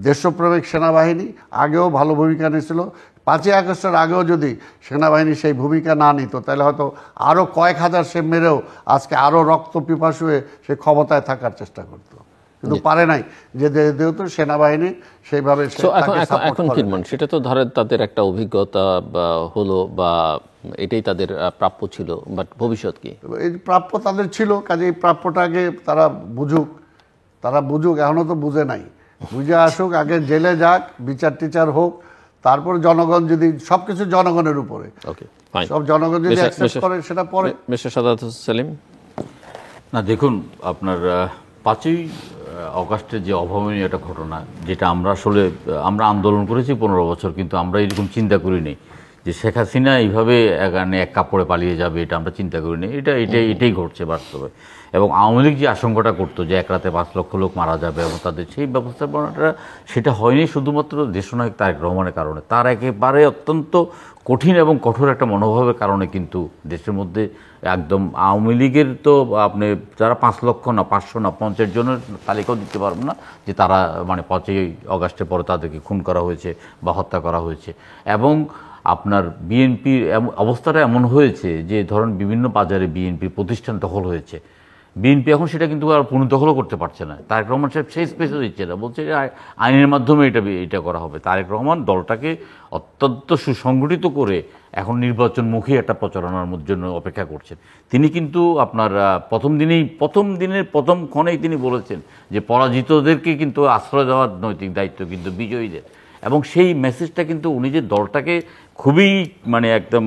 দেশপ্রেমিক সেনাবাহিনী আগেও ভালো ভূমিকা নিয়েছিল, 5ই আগস্টের আগেও যদি সেনাবাহিনী সেই ভূমিকা না নিত তাহলে হয়তো আরও কয়েক হাজার সে মেরেও আজকে আরও রক্ত পিপাসু হয়ে সে ক্ষমতায় থাকার চেষ্টা করতো, কিন্তু পারে নাই, যে যেহেতু সেনাবাহিনী সেইভাবে। এখন কি মানে সেটা তো ধরেন তাদের একটা অভিজ্ঞতা হলো বা এটাই তাদের প্রাপ্য ছিল, বাট ভবিষ্যৎ কি? এই প্রাপ্য তাদের ছিল, কাজে এই প্রাপ্যটাকে তারা বুঝুক, এখনও তো বুঝে নাই, বুঝে আসুক, আগে জেলে যাক, বিচার টিচার হোক, তারপর জনগণ যদি সবকিছু জনগণের উপরে, সব জনগণ যদি অ্যাকসেপ্ট করে সেটা পরে। মিস্টার সাদাত সেলিম, না দেখুন, আপনার 5ই অগাস্টের যে অভাবনীয় একটা ঘটনা, যেটা আমরা আসলে আমরা আন্দোলন করেছি 15 বছর, কিন্তু আমরা এরকম চিন্তা করিনি যে শেখ হাসিনা এইভাবে এক কাপড়ে পালিয়ে যাবে, এটা আমরা চিন্তা করিনি। এটাই ঘটছে বাস্তবে। এবং আওয়ামী লীগ যে আশঙ্কাটা করতো যে এক রাতে 5 লক্ষ লোক মারা যাবে এবং তাদের সেই ব্যবস্থাপনাটা, সেটা হয়নি শুধুমাত্র দেশনায়ক তারেক রহমানের কারণে। তার একেবারে অত্যন্ত কঠিন এবং কঠোর একটা মনোভাবের কারণে কিন্তু দেশের মধ্যে একদম আওয়ামী লীগের তো আপনি যারা 5 লক্ষ না, 500 না, 50 জনের তালিকাও দিতে পারবেন না যে তারা 5ই অগাস্টের পরে তাদেরকে খুন করা হয়েছে বা হত্যা করা হয়েছে। এবং আপনার বিএনপির অবস্থাটা এমন হয়েছে যে ধরেন বিভিন্ন বাজারে বিএনপির প্রতিষ্ঠান দখল হয়েছে, বিএনপি এখন সেটা কিন্তু আর পুনর্দখলও করতে পারছে না। তারেক রহমান সাহেব সেই স্পেসও দিচ্ছে না, বলছে যে আইনের মাধ্যমে এটা করা হবে। তারেক রহমান দলটাকে অত্যন্ত সুসংগঠিত করে এখন নির্বাচনমুখী একটা প্রচারণার জন্য অপেক্ষা করছেন। তিনি কিন্তু আপনার প্রথম দিনের প্রথম ক্ষণেই তিনি বলেছেন যে পরাজিতদেরকে কিন্তু আশ্রয় দেওয়ার নৈতিক দায়িত্ব কিন্তু বিজয়ীদের। এবং সেই মেসেজটা কিন্তু উনি যে দলটাকে খুবই একদম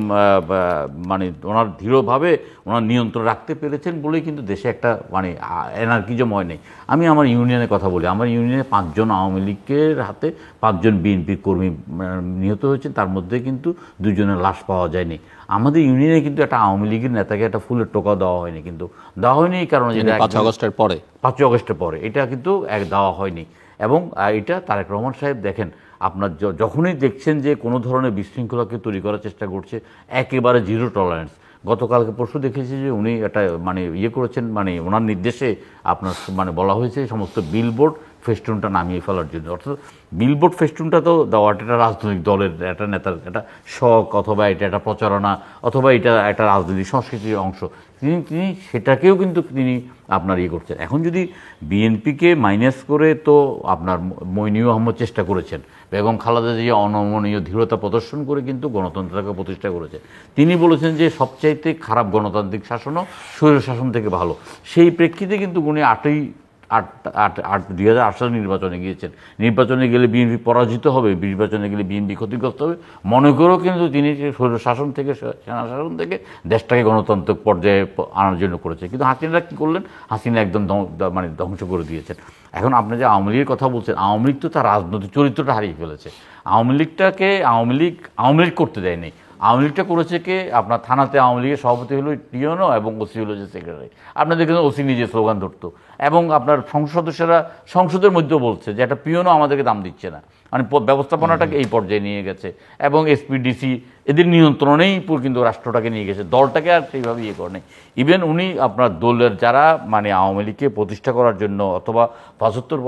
ওনার দৃঢ়ভাবে ওনার নিয়ন্ত্রণ রাখতে পেরেছেন বলেই কিন্তু দেশে একটা এনার্কিজম হয় নেই। আমি আমার ইউনিয়নের কথা বলি, আমার ইউনিয়নে 5 জন আওয়ামী লীগের হাতে 5 জন বিএনপির কর্মী নিহত হয়েছেন, তার মধ্যে কিন্তু 2 জনের লাশ পাওয়া যায়নি। আমাদের ইউনিয়নে কিন্তু একটা আওয়ামী লীগের নেতাকে একটা ফুলের টোকা দেওয়া হয়নি, কিন্তু দেওয়া হয়নি এই কারণে 5 আগস্টের পরে এটা কিন্তু দেওয়া হয়নি। এবং এটা তারেক রহমান সাহেব দেখেন, আপনার যখনই দেখছেন যে কোনো ধরনের বিশৃঙ্খলাকে তৈরি করার চেষ্টা করছে, একেবারে জিরো টলারেন্স। গতকালকে পরশু দেখেছি যে উনি একটা করেছেন, ওনার নির্দেশে আপনার বলা হয়েছে সমস্ত বিলবোর্ড ফেস্টুনটা নামিয়ে ফেলার জন্য। অর্থাৎ বিলবোর্ড ফেস্টুনটা তো দেওয়াটা একটা রাজনৈতিক দলের একটা নেতার একটা শখ, অথবা এটা একটা প্রচারণা, অথবা এটা একটা রাজনৈতিক সংস্কৃতির অংশ। তিনি সেটাকেও কিন্তু তিনি আপনার করছেন। এখন যদি বিএনপিকে মাইনাস করে, তো আপনার মইনুল আহমদ চেষ্টা করেছেন, বেগম খালেদা জিয়া অনমনীয় দৃঢ়তা প্রদর্শন করে কিন্তু গণতন্ত্রকে প্রতিষ্ঠা করেছে। তিনি বলেছেন যে সবচাইতে খারাপ গণতান্ত্রিক শাসনও স্বৈর শাসন থেকে ভালো। সেই প্রেক্ষিতে কিন্তু উনি 2008 সালে নির্বাচনে গিয়েছেন। নির্বাচনে গেলে বিএনপি পরাজিত হবে, নির্বাচনে গেলে বিএনপি ক্ষতিগ্রস্ত হবে মনে করেও কিন্তু তিনি স্বৈর শাসন থেকে, সেনা শাসন থেকে দেশটাকে গণতান্ত্রিক পর্যায়ে আনার জন্য করেছে। কিন্তু হাসিনা কী করলেন? হাসিনা একদম ধ্বংস করে দিয়েছেন। এখন আপনি যে আওয়ামী লীগের কথা বলছেন, আওয়ামী লীগ তো তার রাজনৈতিক চরিত্রটা হারিয়ে ফেলেছে। আওয়ামী লীগ করতে দেয়নি। আওয়ামী লীগটা করেছে কে? আপনার থানাতে আওয়ামী লীগের সভাপতি হলো টিওনো এবং ওসি হলো যে সেক্রেটারি। আপনার দেখেন ওসি নিজে স্লোগান ধরতো, এবং আপনার সংসদ সদস্যরা সংসদের মধ্যেও বলছে যে একটা পিওনও আমাদেরকে দাম দিচ্ছে না। ব্যবস্থাপনাটাকে এই পর্যায়ে নিয়ে গেছে, এবং এসপিডিসি এদের নিয়ন্ত্রণেই কিন্তু রাষ্ট্রটাকে নিয়ে গেছে, দলটাকে আর সেইভাবে করে নেই। ইভেন উনি আপনার দলের যারা আওয়ামী লীগকে প্রতিষ্ঠা করার জন্য, অথবা 75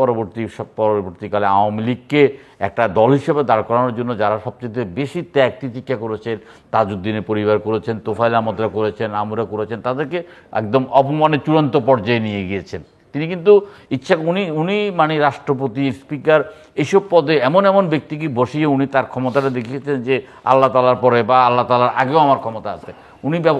পরবর্তীকালে আওয়ামী লীগকে একটা দল হিসেবে দাঁড় করানোর জন্য যারা সবচেয়ে বেশি ত্যাগ তিতিক্ষা করেছেন, তাজউদ্দিনের পরিবার করেছেন, তোফায়েল আহমদরা করেছেন, আমরা করেছেন, তাদেরকে একদম অপমানের চূড়ান্ত পর্যায়ে নিয়ে গিয়েছেন। তিনি কিন্তু উনি রাষ্ট্রপতি, স্পিকার এইসব পদে এমন ব্যক্তিকে বসিয়ে উনি তার ক্ষমতাটা দেখিয়েছেন যে আল্লাহ তাআলার পরে বা আল্লাহ তাআলার আগেও আমার ক্ষমতা আছে।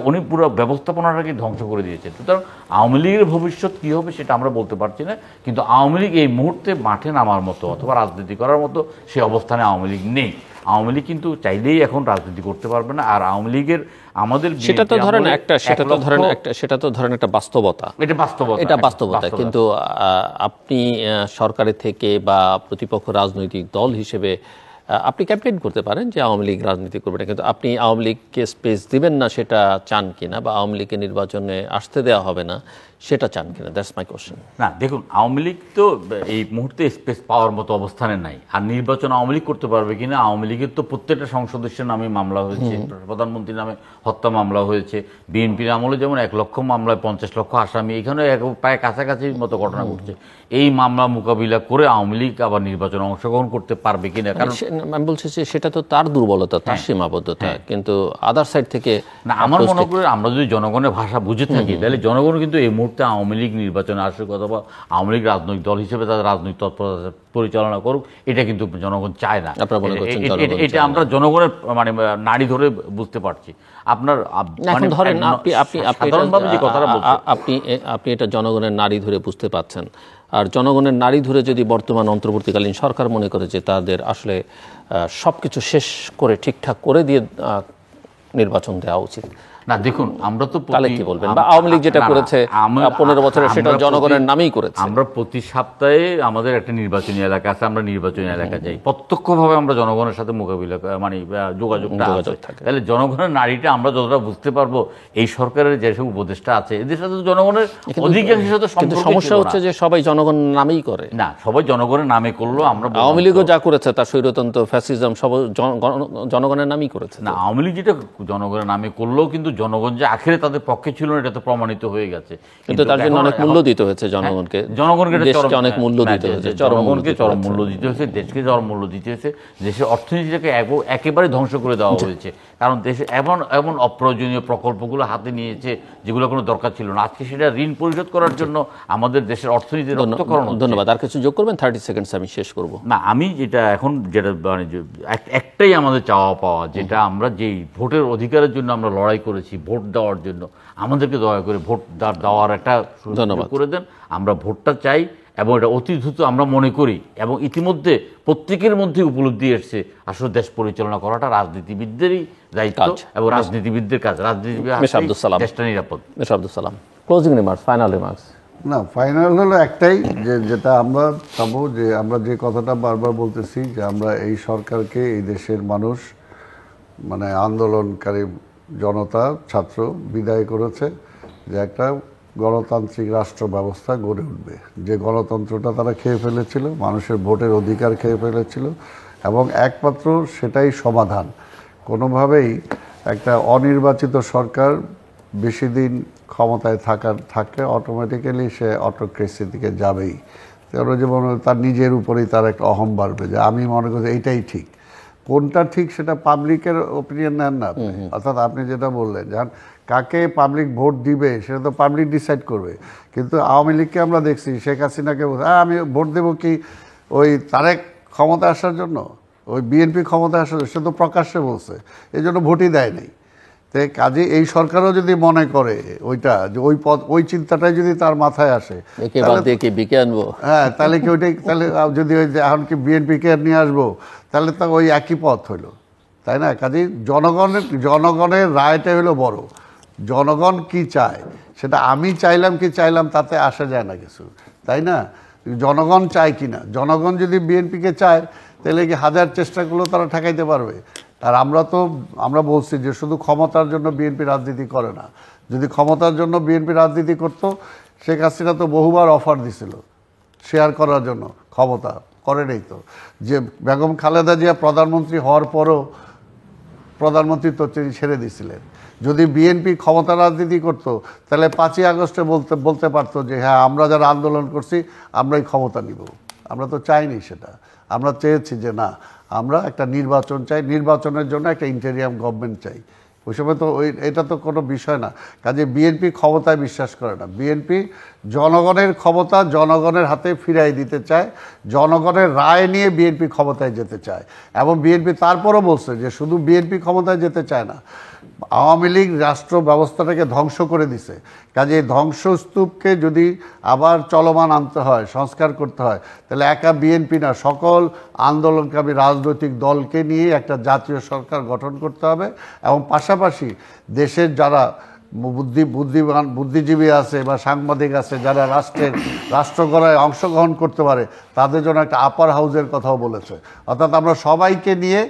উনি পুরো ব্যবস্থাপনাটাকে ধ্বংস করে দিয়েছেন। সুতরাং আওয়ামী লীগের ভবিষ্যৎ কী হবে সেটা আমরা বলতে পারছি না, কিন্তু আওয়ামী লীগ এই মুহূর্তে মাঠে নামার মতো অথবা রাজনীতি করার মতো সে অবস্থানে আওয়ামী লীগ নেই। আওয়ামী লীগ কিন্তু চাইলেই এখন রাজনীতি করতে পারবে না। আর আওয়ামী লীগের আমাদের সেটা তো ধরেন একটা বাস্তবতা, এটা বাস্তবতা। কিন্তু আপনি সরকারের থেকে বা প্রতিপক্ষ রাজনৈতিক দল হিসেবে আপনি ক্যাম্পেইন করতে পারেন যে আওয়ামী লীগ রাজনীতি করবে না, কিন্তু আপনি আওয়ামী লীগকে স্পেস দিবেন না সেটা চান কিনা, বা আওয়ামী লীগকে নির্বাচনে আসতে দেওয়া হবে না সেটা চান কিনা? That's my question. না, দেখুন, আওয়ামী লীগ তো এই মুহূর্তে স্পেস পাওয়ার মতো অবস্থানে নাই। আর নির্বাচন আওয়ামী লীগ করতে পারবে কিনা? আওয়ামী লীগের তো প্রত্যেকটা সংসদের নামে মামলা হয়েছে, প্রধানমন্ত্রীর নামে হত্যা মামলা হয়েছে, বিএনপির আমলে যেমন 1 লক্ষ মামলায় 50 লক্ষ আসামি, এখানে প্রায় কাছাকাছির মতো ঘটনা ঘটছে। এই মামলা মোকাবিলা করে আওয়ামী লীগ আবার নির্বাচনে অংশগ্রহণ করতে পারবে কিনা? কারণ আমি বলছি যে সেটা তো তার দুর্বলতা, তার সীমাবদ্ধতা, কিন্তু আদার সাইড থেকে না, আমার মনে করি আমরা যদি জনগণের ভাষা বুঝে থাকি তাহলে জনগণ কিন্তু এই মুহূর্তে আওয়ামী লীগ নির্বাচনে আসুক, অথবা আওয়ামী লীগ রাজনৈতিক দল হিসেবে তাদের রাজনৈতিক তৎপরতা পরিচালনা করুক, এটা কিন্তু জনগণ চায় না। এটা আমরা জনগণের নাড়ি ধরে বুঝতে পারছি। আপনার ধরেন আপনি এটা জনগণের নাড়ি ধরে বুঝতে পারছেন, আর জনগণের নাড়ি ধরে যদি বর্তমান অন্তর্বর্তীকালীন সরকার মনে করে যে তাদের আসলে সবকিছু শেষ করে ঠিকঠাক করে দিয়ে নির্বাচন দেওয়া উচিত, না দেখুন, আমরা তো তাহলে কি বলবেন? বা আওয়ামী লীগ যেটা করেছে 15 বছরে, সেটা জনগণের নামেই করেছে। আমরা প্রতি সপ্তাহে আমাদের একটা নির্বাচনী এলাকা আছে, আমরা নির্বাচনী এলাকা যাই, প্রত্যক্ষভাবে আমরা জনগণের সাথে মোকাবিলা মানে যোগাযোগটা থাকে। তাহলে জনগণের নারীটা আমরা যতটা বুঝতে পারবো, এই সরকারের যেসব উপদেষ্টা আছে এদের সাথে জনগণের অধিকাংশের সাথে সম্পর্ক। সমস্যা হচ্ছে যে সবাই জনগণ নামেই করে না, সবাই জনগণের নামে করলো। আমরা আওয়ামী লীগও যা করেছে তার স্বৈরতন্ত্র, ফ্যাসিজম সব জনগণের নামই করেছে। না, আওয়ামী লীগ যেটা জনগণের নামে করলেও কিন্তু জনগণ যে আখেরে তাদের পক্ষে ছিল না, এটা তো প্রমাণিত হয়ে গেছে। কিন্তু তার জন্য অনেক মূল্য দিতে হয়েছে জনগণকে, অনেক মূল্য দিতে হয়েছে, জনগণকে চরম মূল্য দিতে হয়েছে, দেশকে চরম মূল্য দিতে হয়েছে, দেশের অর্থনীতিটাকে একেবারে ধ্বংস করে দেওয়া হয়েছে। কারণ দেশে এমন এমন অপ্রয়োজনীয় প্রকল্পগুলো হাতে নিয়েছে যেগুলো কোনো দরকার ছিল না। আজকে সেটা ঋণ পরিশোধ করার জন্য আমাদের দেশের অর্থনীতি রক্তকরণ হচ্ছে। ধন্যবাদ। আর কিছু যোগ করবেন? 30 সেকেন্ডস আমি শেষ করব। না, আমি যেটা এখন যেটা মানে একটাই আমাদের চাওয়া পাওয়া, যেটা আমরা যেই ভোটের অধিকারের জন্য আমরা লড়াই করেছি, ভোট দেওয়ার জন্য, আমাদেরকে দয়া করে ভোট দেওয়ার একটা সুযোগ করে দেন। আমরা ভোটটা চাই এবং এটা অতি দ্রুত আমরা মনে করি, এবং ইতিমধ্যে প্রত্যেকের মধ্যে উপলব্ধি এসছে আসলে দেশ পরিচালনা করাটা রাজনীতিবিদদেরই দায়িত্ব এবং রাজনীতিবিদদের কাজ। রাজনীতিবিদ দেশটা নিরাপদ। Mister Abdul Salam, closing remarks, final remarks. না, ফাইনাল হলো একটাই, যেটা আমরা চাবো, যে আমরা যে কথাটা বারবার বলতেছি, যে আমরা এই সরকারকে, এই দেশের মানুষ মানে আন্দোলনকারী জনতা, ছাত্র বিদায় করেছে, যে একটা গণতান্ত্রিক রাষ্ট্র ব্যবস্থা গড়ে উঠবে। যে গণতন্ত্রটা তারা খেয়ে ফেলেছিল, মানুষের ভোটের অধিকার খেয়ে ফেলেছিল, এবং একমাত্র সেটাই সমাধান। কোনোভাবেই একটা অনির্বাচিত সরকার বেশি দিন ক্ষমতায় থাকলে অটোমেটিক্যালি সে অটোক্রেসির দিকে যাবেই। কারণ যেমন তার নিজের উপরেই তার একটা অহম বাড়বে, যে আমি মনে করি এইটাই ঠিক। কোনটা ঠিক সেটা পাবলিকের ওপিনিয়ন নেন না। অর্থাৎ আপনি যেটা বললেন, যান কাকে পাবলিক ভোট দিবে সেটা তো পাবলিক ডিসাইড করবে। কিন্তু আওয়ামী লীগকে আমরা দেখছি, শেখ হাসিনাকে আমি ভোট দেবো কি ওই তারেক ক্ষমতা আসার জন্য, ওই বিএনপি ক্ষমতা আসার জন্য, সে তো প্রকাশ্যে বলছে, এই জন্য ভোটই দেয় নাই। তো কাজে এই সরকারও যদি মনে করে ওইটা, যে ওই চিন্তাটাই যদি তার মাথায় আসে, হ্যাঁ, তাহলে কি ওইটাই, তাহলে যদি ওই যে এখন কি বিএনপিকে নিয়ে আসবো, তাহলে তো ওই একই পথ হইলো, তাই না? কাজে জনগণের রায়টা হলো বড়। জনগণ কি চায় সেটা আমি চাইলাম কি চাইলাম তাতে আসা যায় না কিছু, তাই না? জনগণ চায় কি না, জনগণ যদি বিএনপিকে চায় তাহলে কি হাজার চেষ্টা করলেও তারা ঠেকাইতে পারবে? আর আমরা বলছি যে শুধু ক্ষমতার জন্য বিএনপি রাজনীতি করে না। যদি ক্ষমতার জন্য বিএনপি রাজনীতি করতো, শেখ হাসিনা তো বহুবার অফার দিছিল শেয়ার করার জন্য, ক্ষমতা করে নেই তো। যে বেগম খালেদা জিয়া প্রধানমন্ত্রী হওয়ার পরও প্রধানমন্ত্রী তো তিনি ছেড়ে দিয়েছিলেন। যদি বিএনপি ক্ষমতা রাজনীতি করতো, তাহলে 5ই আগস্টে বলতে পারতো যে হ্যাঁ, আমরা যারা আন্দোলন করছি আমরাই ক্ষমতা নিব। আমরা তো চাইনি সেটা। আমরা চেয়েছি যে না, আমরা একটা নির্বাচন চাই, নির্বাচনের জন্য একটা ইন্টেরিয়াম গভর্নমেন্ট চাই। ওই সময় তো এটা তো কোনো বিষয় না। কাজে বিএনপি ক্ষমতায় বিশ্বাস করে না। বিএনপি জনগণের ক্ষমতা জনগণের হাতে ফিরাই দিতে চায়, জনগণের রায় নিয়ে বিএনপি ক্ষমতায় যেতে চায়। এবং বিএনপি তারপরও বলছে যে শুধু বিএনপি ক্ষমতায় যেতে চায় না, আওয়ামী লীগ রাষ্ট্র ব্যবস্থাটাকে ধ্বংস করে দিছে। কাজে ধ্বংসস্তূপকে যদি আবার চলমান আনতে হয়, সংস্কার করতে হয়, তাহলে একা বিএনপি না, সকল আন্দোলনকামী রাজনৈতিক দলকে নিয়ে একটা জাতীয় সরকার গঠন করতে হবে। এবং পাশাপাশি দেশের যারা বুদ্ধিজীবী আছে বা সাংবাদিক আছে, যারা রাষ্ট্র গড়ায় অংশগ্রহণ করতে পারে, তাদের জন্য একটা আপার হাউসের কথাও বলেছে। অর্থাৎ আমরা সবাইকে নিয়ে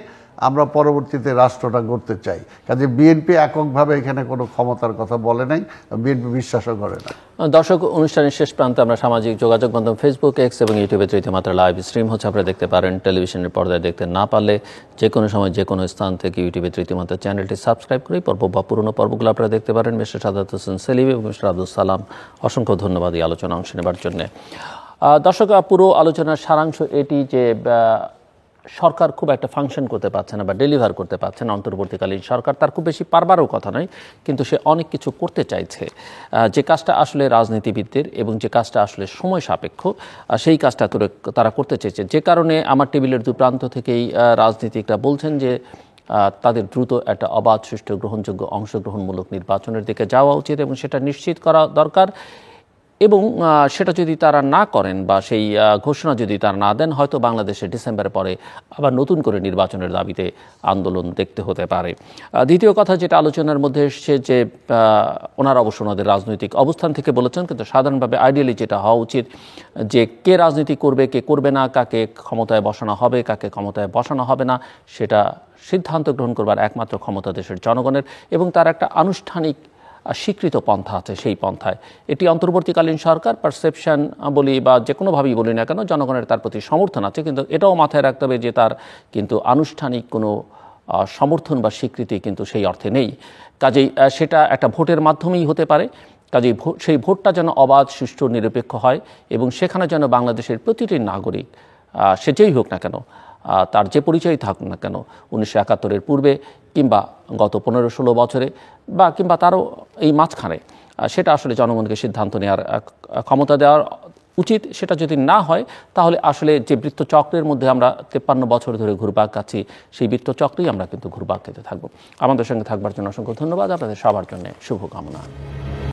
আমরা পরবর্তীতে রাষ্ট্রটা গড়তে চাই। কাজে বিএনপি এককভাবে এখানে কোনো ক্ষমতার কথা বলে নাই, বিএনপি বিশ্বাসও করে না। দর্শক, অনুষ্ঠানের শেষ প্রান্তে আমরা সামাজিক যোগাযোগ মাধ্যম ফেসবুক, এক্স এবং ইউটিউবে তৃতীয় মাত্রা লাইভ স্ট্রিম হচ্ছে, আপনারা দেখতে পারেন। টেলিভিশনের পর্দায় দেখতে না পারলে যে কোনো সময় যে কোনো স্থান থেকে ইউটিউবে তৃতীয় মাত্রা চ্যানেলটি সাবস্ক্রাইব করে পর্ব বা পুরনো পর্বগুলো আপনারা দেখতে পারেন। মিস্টার সাদাত হোসেন সেলিম এবং মিস্টার আব্দুল সালাম, অসংখ্য ধন্যবাদ এই আলোচনা অংশ নেবার জন্য। দর্শক, পুরো আলোচনার সারাংশ এটি যে সরকার খুব একটা ফাংশন করতে পারছে না বা ডেলিভার করতে পারছে না। অন্তর্বর্তীকালীন সরকার, তার খুব বেশি পারবারও কথা নয়, কিন্তু সে অনেক কিছু করতে চাইছে, যে কাজটা আসলে রাজনীতিবিদদের এবং যে কাজটা আসলে সময় সাপেক্ষ, সেই কাজটা তারা করতে চেয়েছে। যে কারণে আমার টেবিলের দু প্রান্ত থেকেই রাজনীতিকরা বলছেন যে তাদের দ্রুত একটা অবাধ, সুষ্ঠু, গ্রহণযোগ্য, অংশগ্রহণমূলক নির্বাচনের দিকে যাওয়া উচিত এবং সেটা নিশ্চিত করা দরকার। এবং সেটা যদি তারা না করেন বা সেই ঘোষণা যদি তারা না দেন, হয়তো বাংলাদেশে ডিসেম্বরের পরে আবার নতুন করে নির্বাচনের দাবিতে আন্দোলন দেখতে হতে পারে। দ্বিতীয় কথা যেটা আলোচনার মধ্যে এসছে যে ওনারা অবশ্য ওনাদের রাজনৈতিক অবস্থান থেকে বলেছেন, কিন্তু সাধারণভাবে আইডিয়ালি যেটা হওয়া উচিত যে কে রাজনীতি করবে কে করবে না, কাকে ক্ষমতায় বসানো হবে কাকে ক্ষমতায় বসানো হবে না, সেটা সিদ্ধান্ত গ্রহণ করবার একমাত্র ক্ষমতা দেশের জনগণের, এবং তার একটা আনুষ্ঠানিক স্বীকৃত পন্থা আছে। সেই পন্থায় এটি অন্তর্বর্তীকালীন সরকার পারসেপশন বলি বা যে কোনোভাবেই বলি না কেন, জনগণের তার প্রতি সমর্থন আছে, কিন্তু এটাও মাথায় রাখতে হবে যে তার কিন্তু আনুষ্ঠানিক কোনো সমর্থন বা স্বীকৃতি কিন্তু সেই অর্থে নেই। কাজেই সেটা একটা ভোটের মাধ্যমেই হতে পারে। কাজেই সেই ভোটটা যেন অবাধ, সুষ্ঠু, নিরপেক্ষ হয় এবং সেখানে যেন বাংলাদেশের প্রতিটি নাগরিক সে যেই হোক না কেন, তার যে পরিচয় থাকুক না কেন, 1971-এর পূর্বে কিংবা গত 15-16 বছরে বা কিংবা তারও এই মাঝখানে, সেটা আসলে জনগণকে সিদ্ধান্ত নেওয়ার ক্ষমতা দেওয়ার উচিত। সেটা যদি না হয় তাহলে আসলে যে বৃত্তচক্রের মধ্যে আমরা 53 বছর ধরে ঘুরপাক খাচ্ছি, সেই বৃত্তচক্রেই আমরা কিন্তু ঘুরপাক খেতে থাকবো। আমাদের সঙ্গে থাকবার জন্য অসংখ্য ধন্যবাদ। আপনাদের সবার জন্য শুভকামনা।